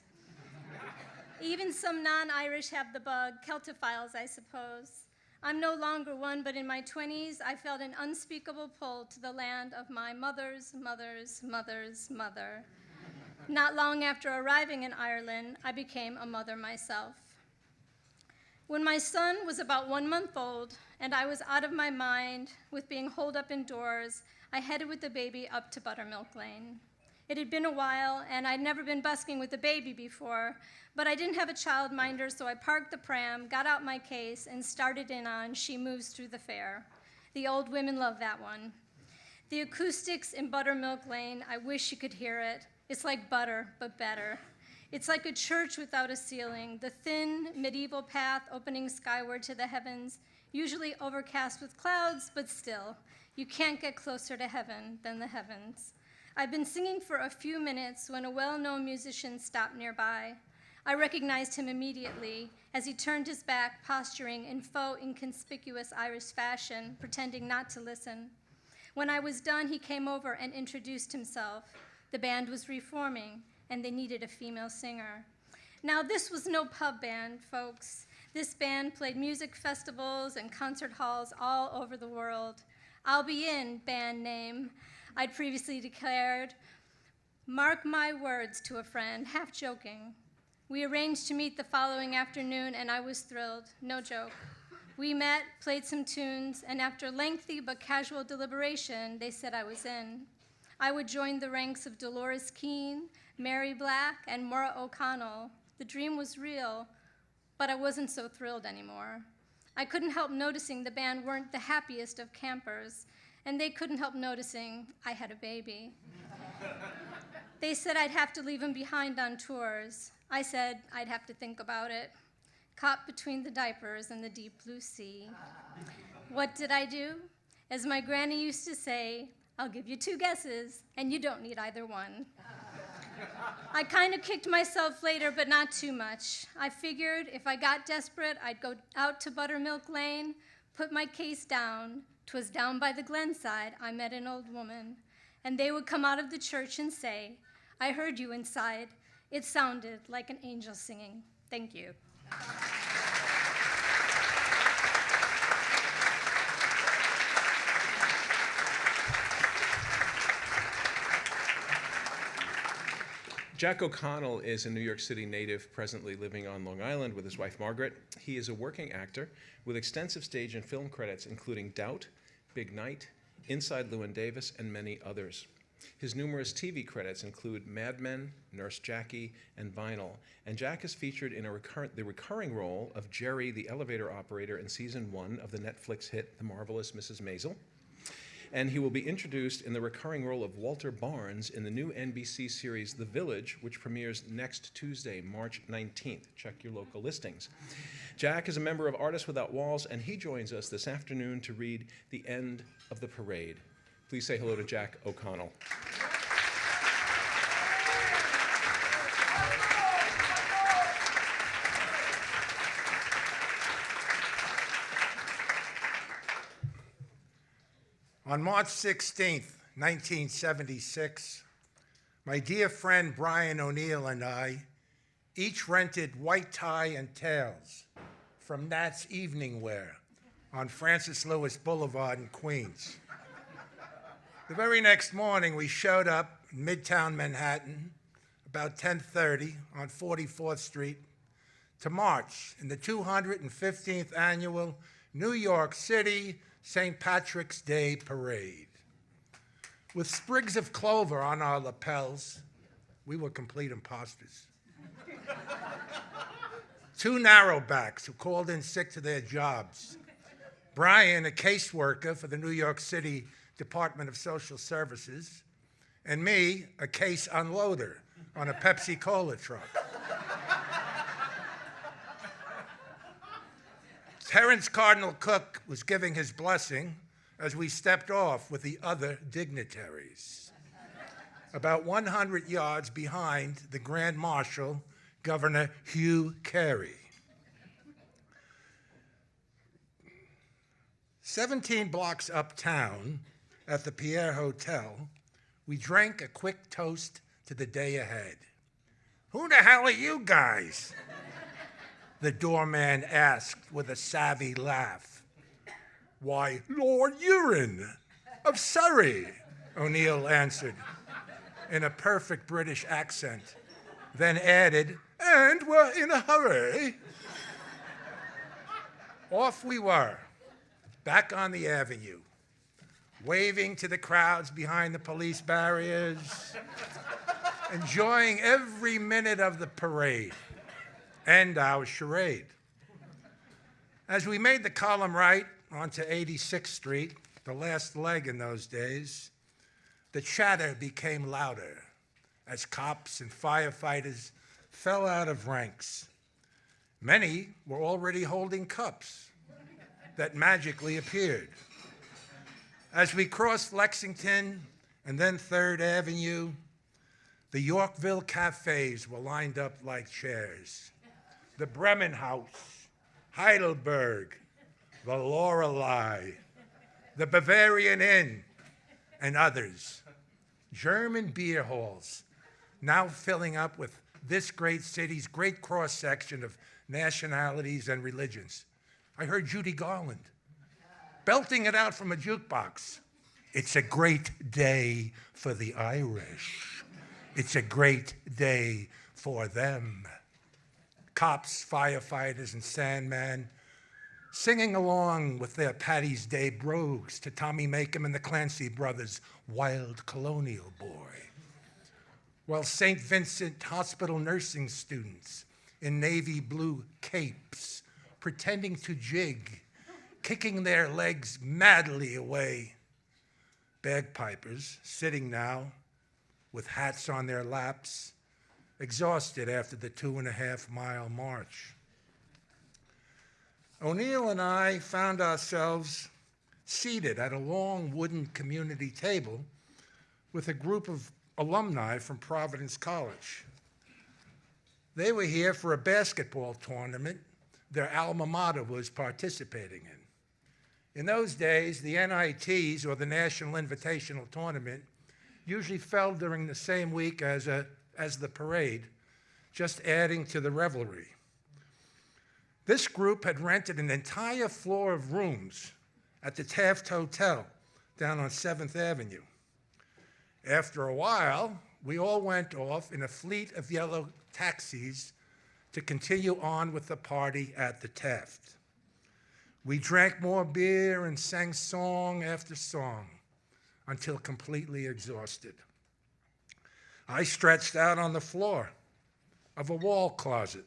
Even some non-Irish have the bug, Celtophiles, I suppose. I'm no longer one, but in my 20s, I felt an unspeakable pull to the land of my mother's mother's mother's mother. Not long after arriving in Ireland, I became a mother myself. When my son was about 1 month old and I was out of my mind with being holed up indoors, I headed with the baby up to Buttermilk Lane. It had been a while, and I'd never been busking with a baby before, but I didn't have a childminder, so I parked the pram, got out my case, and started in on She Moves Through the Fair. The old women love that one. The acoustics in Buttermilk Lane, I wish you could hear it. It's like butter, but better. It's like a church without a ceiling, the thin medieval path opening skyward to the heavens, usually overcast with clouds, but still, you can't get closer to heaven than the heavens. I'd been singing for a few minutes when a well-known musician stopped nearby. I recognized him immediately as he turned his back, posturing in faux inconspicuous Irish fashion, pretending not to listen. When I was done, he came over and introduced himself. The band was reforming, and they needed a female singer. Now, this was no pub band, folks. This band played music festivals and concert halls all over the world. I'll be in, band name, I'd previously declared. Mark my words to a friend, half joking. We arranged to meet the following afternoon, and I was thrilled, no joke. We met, played some tunes, and after lengthy but casual deliberation, they said I was in. I would join the ranks of Dolores Keane, Mary Black, and Maura O'Connell. The dream was real, but I wasn't so thrilled anymore. I couldn't help noticing the band weren't the happiest of campers, and they couldn't help noticing I had a baby. They said I'd have to leave him behind on tours. I said I'd have to think about it. Caught between the diapers and the deep blue sea. What did I do? As my granny used to say, I'll give you 2 guesses, and you don't need either one. I kind of kicked myself later, but not too much. I figured if I got desperate, I'd go out to Buttermilk Lane, put my case down. 'Twas down by the glenside I met an old woman, and they would come out of the church and say, I heard you inside. It sounded like an angel singing. Thank you. Jack O'Connell is a New York City native presently living on Long Island with his wife Margaret. He is a working actor with extensive stage and film credits including Doubt, Big Night, Inside Llewyn Davis, and many others. His numerous TV credits include Mad Men, Nurse Jackie, and Vinyl, and Jack is featured in the recurring role of Jerry, the elevator operator in season 1 of the Netflix hit The Marvelous Mrs. Maisel. And he will be introduced in the recurring role of Walter Barnes in the new NBC series The Village, which premieres next Tuesday, March 19th. Check your local listings. Jack is a member of Artists Without Walls, and he joins us this afternoon to read The End of the Parade. Please say hello to Jack O'Connell. On March 16th, 1976, my dear friend Brian O'Neill and I each rented white tie and tails from Nat's Evening Wear on Francis Lewis Boulevard in Queens. The very next morning, we showed up in Midtown Manhattan about 10:30 on 44th Street to march in the 215th annual New York City St. Patrick's Day Parade. With sprigs of clover on our lapels, we were complete imposters. 2 narrowbacks who called in sick to their jobs. Brian, a caseworker for the New York City Department of Social Services, and me, a case unloader on a Pepsi Cola truck. Terrence Cardinal Cook was giving his blessing as we stepped off with the other dignitaries. About 100 yards behind the Grand Marshal, Governor Hugh Carey. 17 blocks uptown at the Pierre Hotel, we drank a quick toast to the day ahead. Who the hell are you guys? The doorman asked with a savvy laugh. Why, Lord Urine of Surrey, O'Neill answered in a perfect British accent, then added, and we're in a hurry. Off we were, back on the avenue, waving to the crowds behind the police barriers, enjoying every minute of the parade and our charade. As we made the column right onto 86th Street, the last leg in those days, the chatter became louder as cops and firefighters fell out of ranks. Many were already holding cups that magically appeared. As we crossed Lexington and then 3rd Avenue, the Yorkville cafes were lined up like chairs. The Bremen House, Heidelberg, the Lorelei, the Bavarian Inn, and others. German beer halls, now filling up with this great city's great cross-section of nationalities and religions. I heard Judy Garland belting it out from a jukebox. It's a great day for the Irish. It's a great day for them. Cops, firefighters, and Sandman singing along with their Paddy's Day brogues to Tommy Makem and the Clancy Brothers' Wild Colonial Boy. While St. Vincent Hospital nursing students in navy blue capes, pretending to jig, kicking their legs madly away. Bagpipers sitting now with hats on their laps, exhausted after the 2.5-mile march. O'Neill and I found ourselves seated at a long wooden community table with a group of alumni from Providence College. They were here for a basketball tournament their alma mater was participating in. In those days, the NITs, or the National Invitational Tournament, usually fell during the same week as the parade, just adding to the revelry. This group had rented an entire floor of rooms at the Taft Hotel down on 7th Avenue. After a while, we all went off in a fleet of yellow taxis to continue on with the party at the Taft. We drank more beer and sang song after song until completely exhausted. I stretched out on the floor of a wall closet,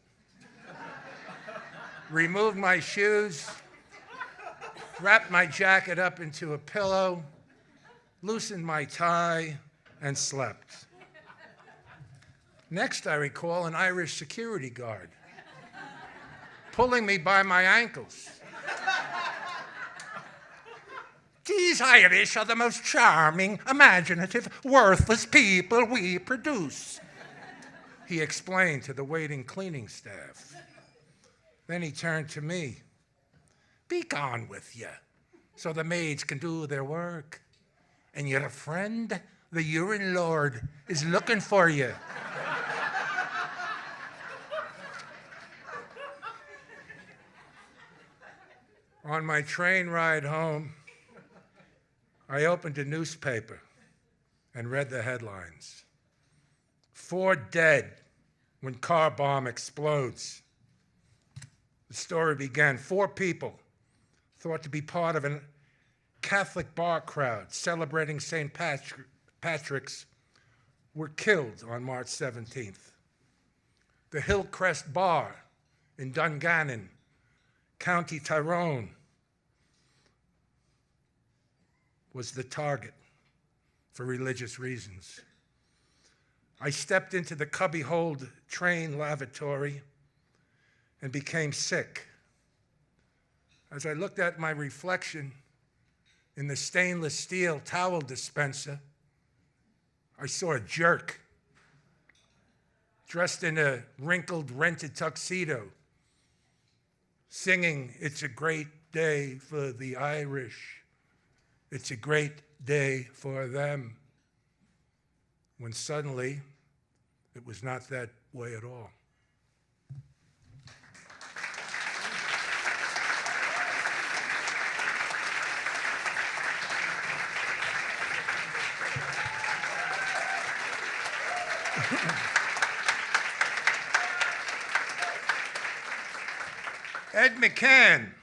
removed my shoes, wrapped my jacket up into a pillow, loosened my tie, and slept. Next, I recall an Irish security guard pulling me by my ankles. These Irish are the most charming, imaginative, worthless people we produce, he explained to the waiting cleaning staff. Then he turned to me. Be gone with you, so the maids can do their work. And your friend, the urine lord, is looking for you. On my train ride home, I opened a newspaper and read the headlines. 4 dead when car bomb explodes. The story began, 4 people thought to be part of a Catholic bar crowd celebrating St. Patrick's were killed on March 17th. The Hillcrest Bar in Dungannon, County Tyrone, was the target for religious reasons. I stepped into the cubbyhole train lavatory and became sick. As I looked at my reflection in the stainless steel towel dispenser, I saw a jerk dressed in a wrinkled, rented tuxedo, singing, "It's a great day for the Irish. It's a great day for them," when suddenly it was not that way at all. Ed McCann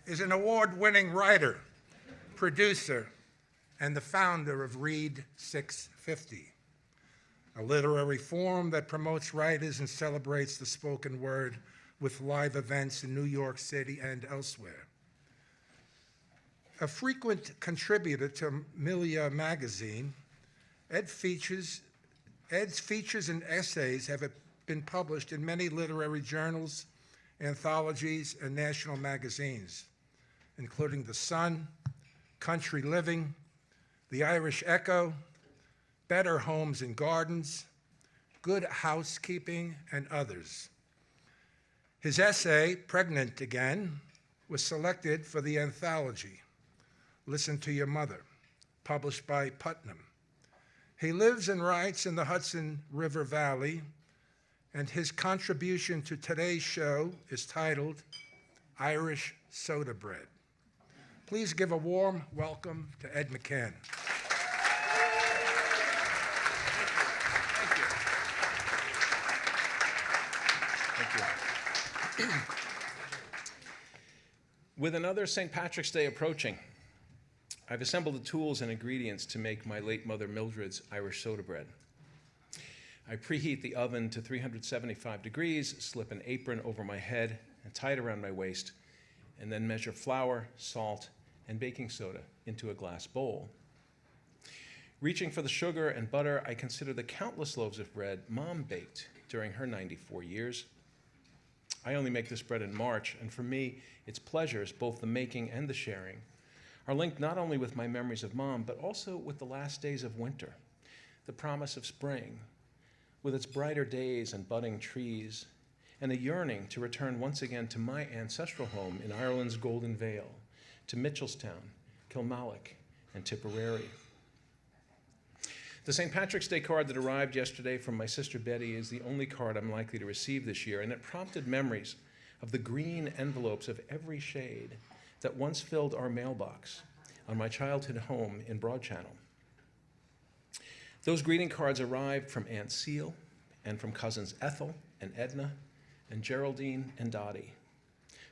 is an award-winning writer, producer, and the founder of Read650, a literary forum that promotes writers and celebrates the spoken word with live events in New York City and elsewhere. A frequent contributor to Milia magazine, Ed's features and essays have been published in many literary journals, anthologies, and national magazines, including The Sun, Country Living, The Irish Echo, Better Homes and Gardens, Good Housekeeping, and others. His essay, Pregnant Again, was selected for the anthology, Listen to Your Mother, published by Putnam. He lives and writes in the Hudson River Valley, and his contribution to today's show is titled Irish Soda Bread. Please give a warm welcome to Ed McCann. Thank you. With another St. Patrick's Day approaching, I've assembled the tools and ingredients to make my late mother Mildred's Irish soda bread. I preheat the oven to 375 degrees, slip an apron over my head and tie it around my waist, and then measure flour, salt, and baking soda into a glass bowl. Reaching for the sugar and butter, I consider the countless loaves of bread Mom baked during her 94 years. I only make this bread in March, and for me, its pleasures, both the making and the sharing, are linked not only with my memories of Mom, but also with the last days of winter, the promise of spring, with its brighter days and budding trees, and a yearning to return once again to my ancestral home in Ireland's Golden Vale, to Mitchellstown, Kilmallock, and Tipperary. The St. Patrick's Day card that arrived yesterday from my sister Betty is the only card I'm likely to receive this year, and it prompted memories of the green envelopes of every shade that once filled our mailbox on my childhood home in Broad Channel. Those greeting cards arrived from Aunt Seal and from cousins Ethel and Edna and Geraldine and Dottie,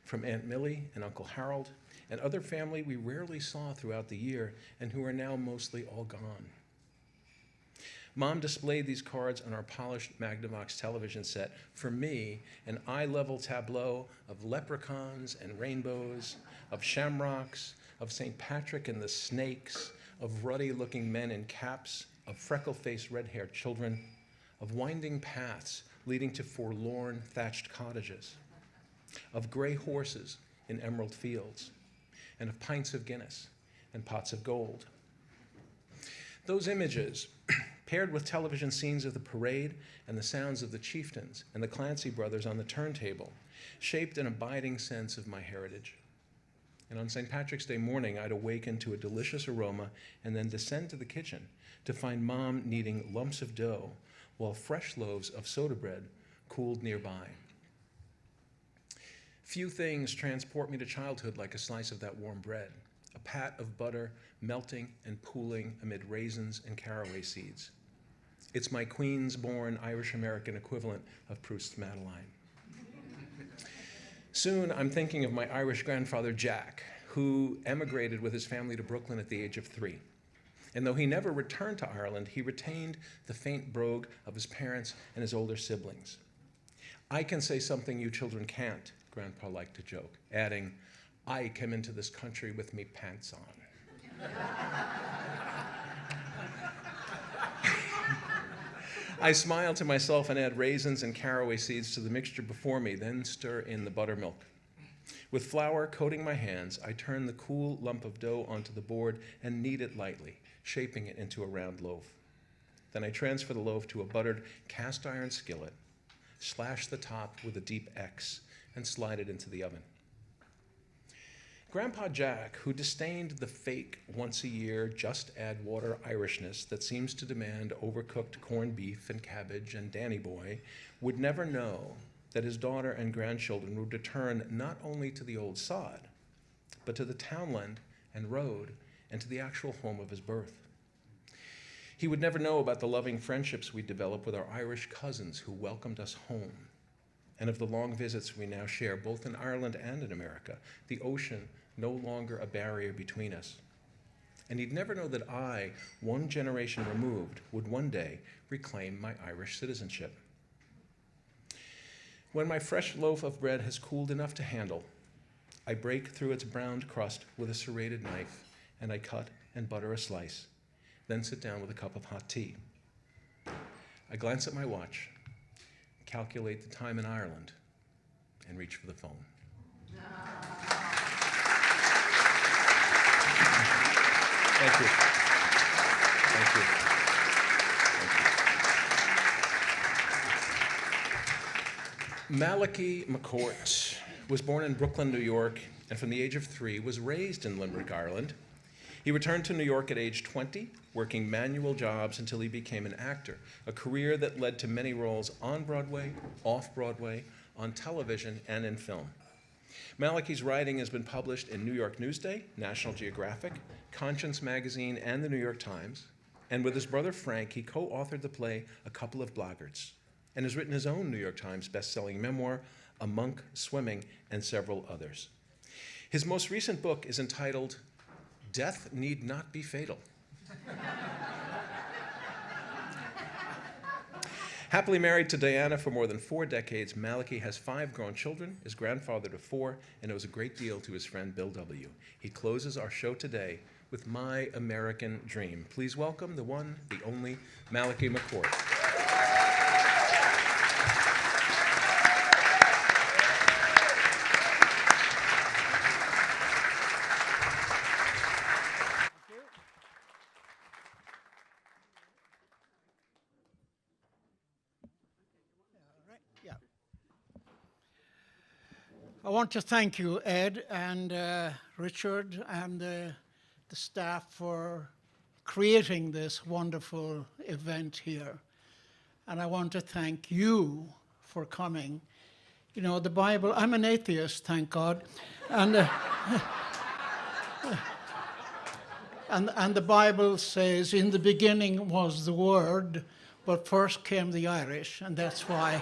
from Aunt Millie and Uncle Harold, and other family we rarely saw throughout the year and who are now mostly all gone. Mom displayed these cards on our polished Magnavox television set. For me, an eye-level tableau of leprechauns and rainbows, of shamrocks, of St. Patrick and the snakes, of ruddy-looking men in caps, of freckle-faced red-haired children, of winding paths leading to forlorn thatched cottages, of gray horses in emerald fields, and of pints of Guinness and pots of gold. Those images, paired with television scenes of the parade and the sounds of the chieftains and the Clancy brothers on the turntable, shaped an abiding sense of my heritage. And on St. Patrick's Day morning, I'd awaken to a delicious aroma and then descend to the kitchen to find Mom kneading lumps of dough while fresh loaves of soda bread cooled nearby. Few things transport me to childhood like a slice of that warm bread, a pat of butter melting and pooling amid raisins and caraway seeds. It's my Queens-born Irish-American equivalent of Proust's Madeline. Soon, I'm thinking of my Irish grandfather, Jack, who emigrated with his family to Brooklyn at the age of 3. And though he never returned to Ireland, he retained the faint brogue of his parents and his older siblings. I can say something you children can't, Grandpa liked to joke, adding, I came into this country with me pants on. I smile to myself and add raisins and caraway seeds to the mixture before me, then stir in the buttermilk. With flour coating my hands, I turn the cool lump of dough onto the board and knead it lightly, shaping it into a round loaf. Then I transfer the loaf to a buttered cast iron skillet, slash the top with a deep X, and slide it into the oven. Grandpa Jack, who disdained the fake once-a-year, just-add-water Irishness that seems to demand overcooked corned beef and cabbage and Danny Boy, would never know that his daughter and grandchildren would return not only to the old sod, but to the townland and road and to the actual home of his birth. He would never know about the loving friendships we developed with our Irish cousins who welcomed us home, and of the long visits we now share both in Ireland and in America, the ocean no longer a barrier between us. And he'd never know that I, one generation removed, would one day reclaim my Irish citizenship. When my fresh loaf of bread has cooled enough to handle, I break through its browned crust with a serrated knife, and I cut and butter a slice, then sit down with a cup of hot tea. I glance at my watch, calculate the time in Ireland, and reach for the phone. Thank you. Thank you. Thank you. Malachi McCourt was born in Brooklyn, New York, and from the age of 3 was raised in Limerick, Ireland. He returned to New York at age 20, working manual jobs until he became an actor, a career that led to many roles on Broadway, off Broadway, on television, and in film. Malachi's writing has been published in New York Newsday, National Geographic, Conscience Magazine, and the New York Times. And with his brother Frank, he co-authored the play A Couple of Blackguards, and has written his own New York Times best-selling memoir, A Monk Swimming, and several others. His most recent book is entitled Death Need Not Be Fatal. Happily married to Diana for more than 4 decades, Malachi has 5 grown children, is grandfather to 4, and owes a great deal to his friend Bill W. He closes our show today with My American Dream. Please welcome the one, the only, Malachi McCourt. I want to thank you, Ed, and Richard and the staff for creating this wonderful event here. And I want to thank you for coming. You know, the Bible, I'm an atheist, thank God. And, and the Bible says, in the beginning was the Word, but first came the Irish, and that's why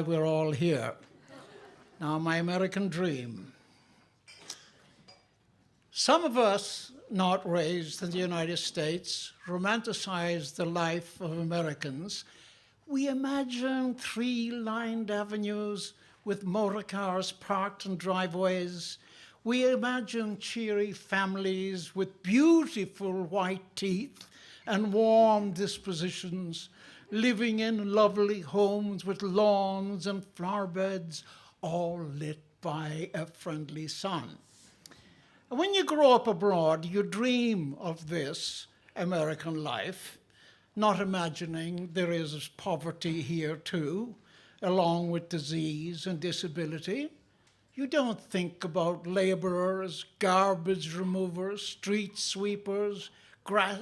we're all here. Now, my American dream. Some of us not raised in the United States romanticize the life of Americans. We imagine tree-lined avenues with motor cars parked in driveways. We imagine cheery families with beautiful white teeth and warm dispositions, living in lovely homes with lawns and flower beds, all lit by a friendly sun. And when you grow up abroad, you dream of this American life, not imagining there is poverty here too, along with disease and disability. You don't think about laborers, garbage removers, street sweepers,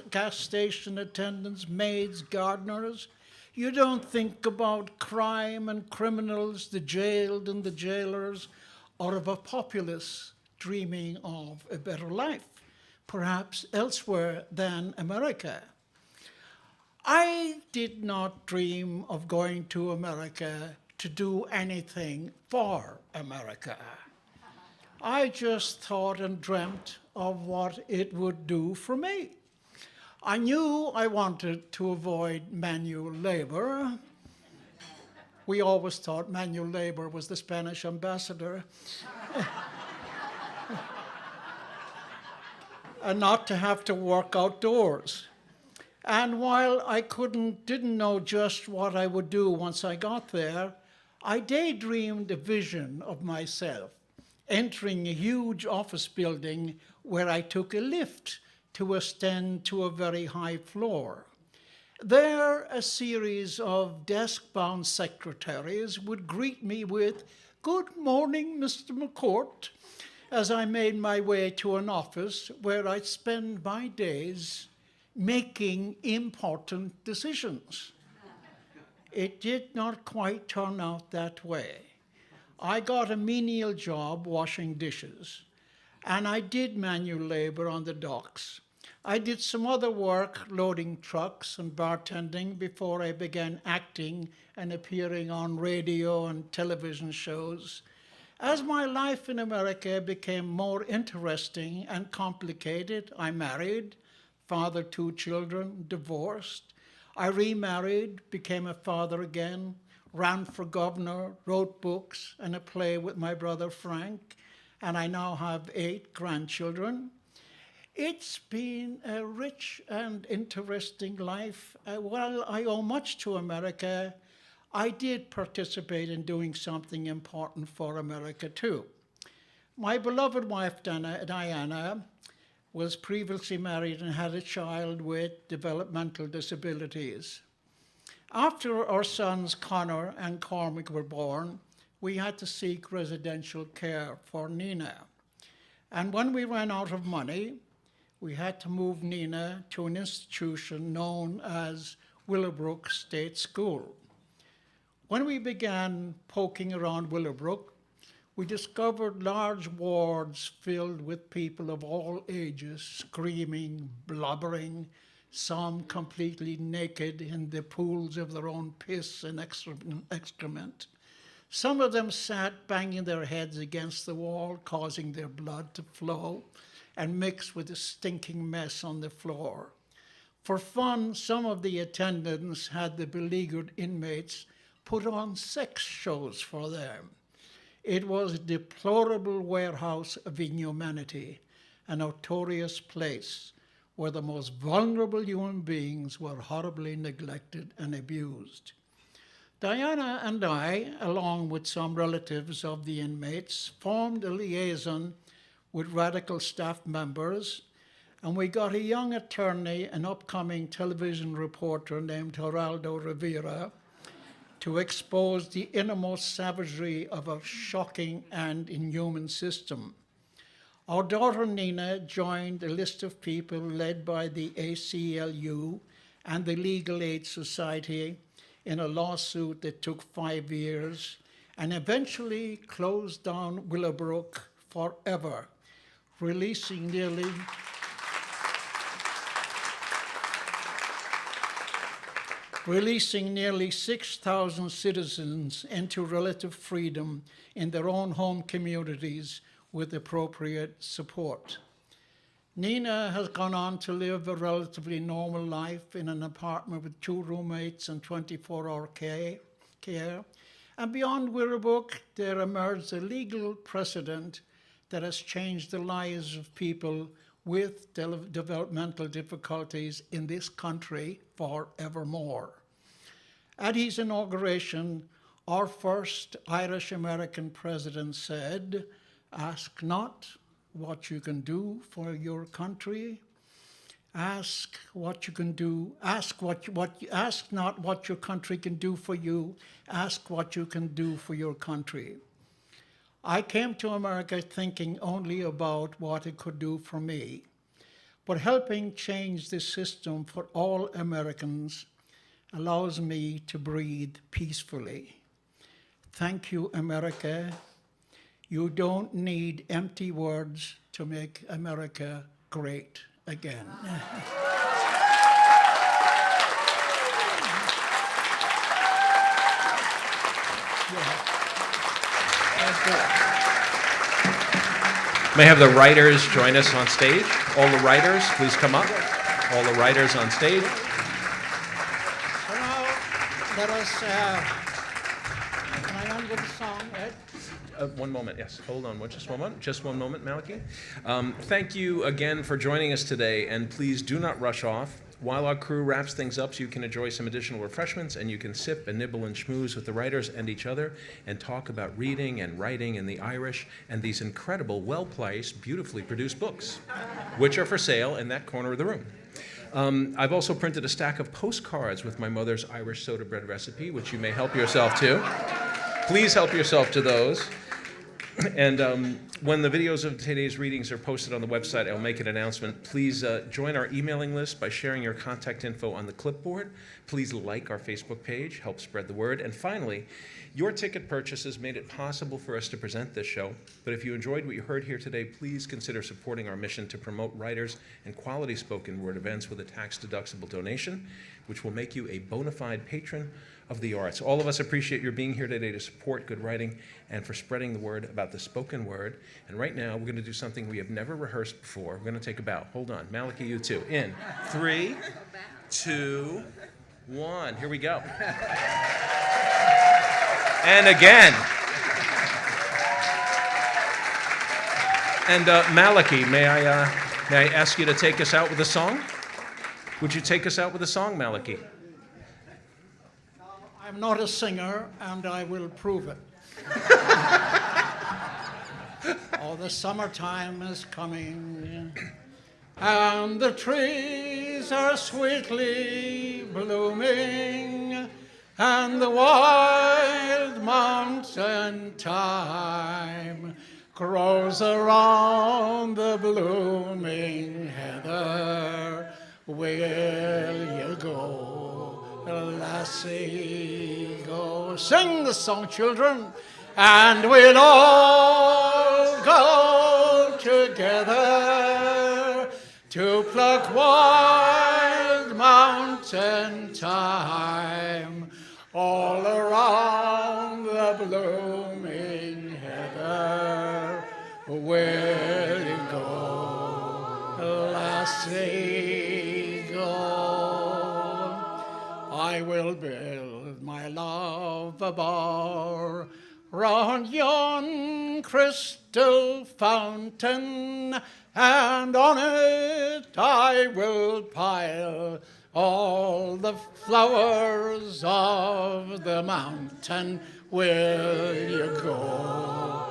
gas station attendants, maids, gardeners. You don't think about crime and criminals, the jailed and the jailers, or of a populace dreaming of a better life, perhaps elsewhere than America. I did not dream of going to America to do anything for America. I just thought and dreamt of what it would do for me. I knew I wanted to avoid manual labor. We always thought manual labor was the Spanish ambassador. And not to have to work outdoors. And while I didn't know just what I would do once I got there, I daydreamed a vision of myself entering a huge office building where I took a lift to ascend to a very high floor. There, a series of desk-bound secretaries would greet me with, "Good morning, Mr. McCourt," as I made my way to an office where I'd spend my days making important decisions. It did not quite turn out that way. I got a menial job washing dishes, and I did manual labor on the docks. I did some other work loading trucks and bartending before I began acting and appearing on radio and television shows. As my life in America became more interesting and complicated, I married, fathered 2 children, divorced. I remarried, became a father again, ran for governor, wrote books and a play with my brother Frank, and I now have 8 grandchildren. It's been a rich and interesting life. While I owe much to America, I did participate in doing something important for America too. My beloved wife, Diana, was previously married and had a child with developmental disabilities. After our sons Connor and Cormac were born, we had to seek residential care for Nina. And when we ran out of money, we had to move Nina to an institution known as Willowbrook State School. When we began poking around Willowbrook, we discovered large wards filled with people of all ages, screaming, blubbering, some completely naked in the pools of their own piss and excrement. Some of them sat banging their heads against the wall, causing their blood to flow and mix with the stinking mess on the floor. For fun, some of the attendants had the beleaguered inmates put on sex shows for them. It was a deplorable warehouse of inhumanity, a notorious place where the most vulnerable human beings were horribly neglected and abused. Diana and I, along with some relatives of the inmates, formed a liaison with radical staff members, and we got a young attorney, an upcoming television reporter named Geraldo Rivera, to expose the innermost savagery of a shocking and inhuman system. Our daughter Nina joined a list of people led by the ACLU and the Legal Aid Society in a lawsuit that took 5 years and eventually closed down Willowbrook forever, releasing nearly 6,000 citizens into relative freedom in their own home communities with appropriate support. Nina has gone on to live a relatively normal life in an apartment with 2 roommates and 24-hour care. And beyond Willowbrook, there emerged a legal precedent that has changed the lives of people with developmental difficulties in this country forevermore. At his inauguration, our first Irish-American president said, "Ask not what you can do for your country. Ask what you can do. Ask not what your country can do for you. Ask what you can do for your country." I came to America thinking only about what it could do for me, but helping change the system for all Americans allows me to breathe peacefully. Thank you, America. You don't need empty words to make America great again. May I have the writers join us on stage? All the writers, please come up. All the writers on stage. So now, let us, can I end with a song, Ed? One moment, yes. Hold on, just one moment. Just one moment, Malachy. Thank you again for joining us today, and please do not rush off. While our crew wraps things up so you can enjoy some additional refreshments and you can sip and nibble and schmooze with the writers and each other and talk about reading and writing and the Irish and these incredible, well-placed, beautifully produced books, which are for sale in that corner of the room. I've also printed a stack of postcards with my mother's Irish soda bread recipe, which you may help yourself to. Please help yourself to those. And when the videos of today's readings are posted on the website, I'll make an announcement. Please join our emailing list by sharing your contact info on the clipboard. Please like our Facebook page, help spread the word. And finally, your ticket purchases made it possible for us to present this show. But if you enjoyed what you heard here today, please consider supporting our mission to promote writers and quality spoken word events with a tax-deductible donation, which will make you a bona fide patron of the arts. All of us appreciate your being here today to support good writing and for spreading the word about the spoken word. And right now, we're going to do something we have never rehearsed before. We're going to take a bow. Hold on. Malachy, you too. In 3, 2, 1. Here we go. And again. And Malachy, may I ask you to take us out with a song? Would you take us out with a song, Malachy? I'm not a singer, and I will prove it. Oh, the summertime is coming, and the trees are sweetly blooming, and the wild mountain thyme grows around the blooming heather. Will you go, lassie, go? Sing the song, children, and we'll all go together to pluck wild mountain thyme all around the blooming heather. Will you go, lassie, go? I will build my love a bower round yon crystal fountain, and on it I will pile all the flowers of the mountain. Will you go,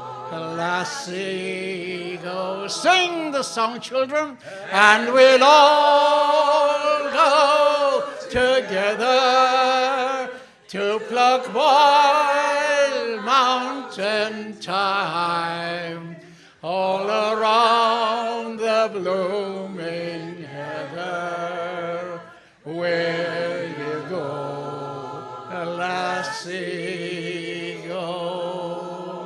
lassie, go? Sing the song, children, and we'll all go together to pluck wild mountain thyme all around blooming heather, where you go, lassie, go.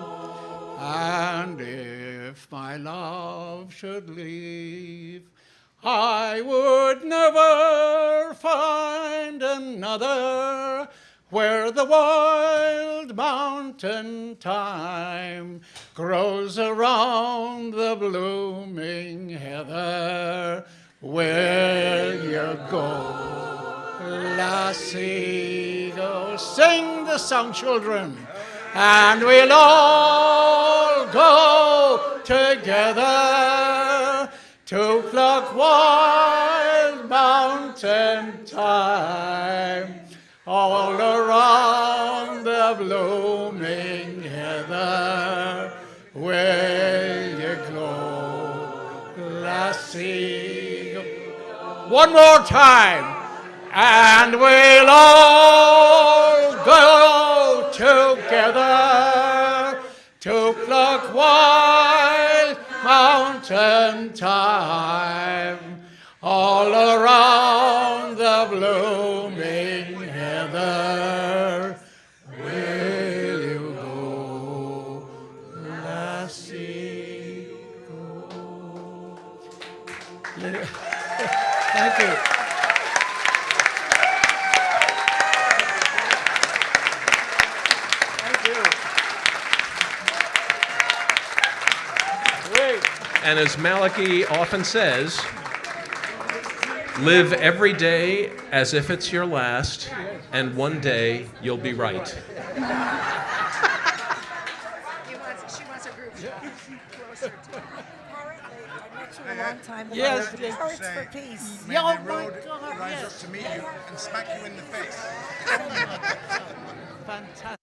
And if my love should leave, I would never find another where the wild mountain thyme grows around the blooming heather. Where you go, lassie, go. Sing the song, children, and we'll all go together to pluck wild mountain thyme all around the blooming heather. Where you go, lassie, go. One more time, and we'll all go together to pluck wild mountain thyme all around the blooming heather. Will you go, lassie, go? Thank you. And as Malachi often says, live every day as if it's your last, and one day you'll be right. She wants a group closer to A long time ago. Yes, Hearts for peace. May Yeah, the oh my road God, rise yes. up to meet you and smack you in the face. Fantastic.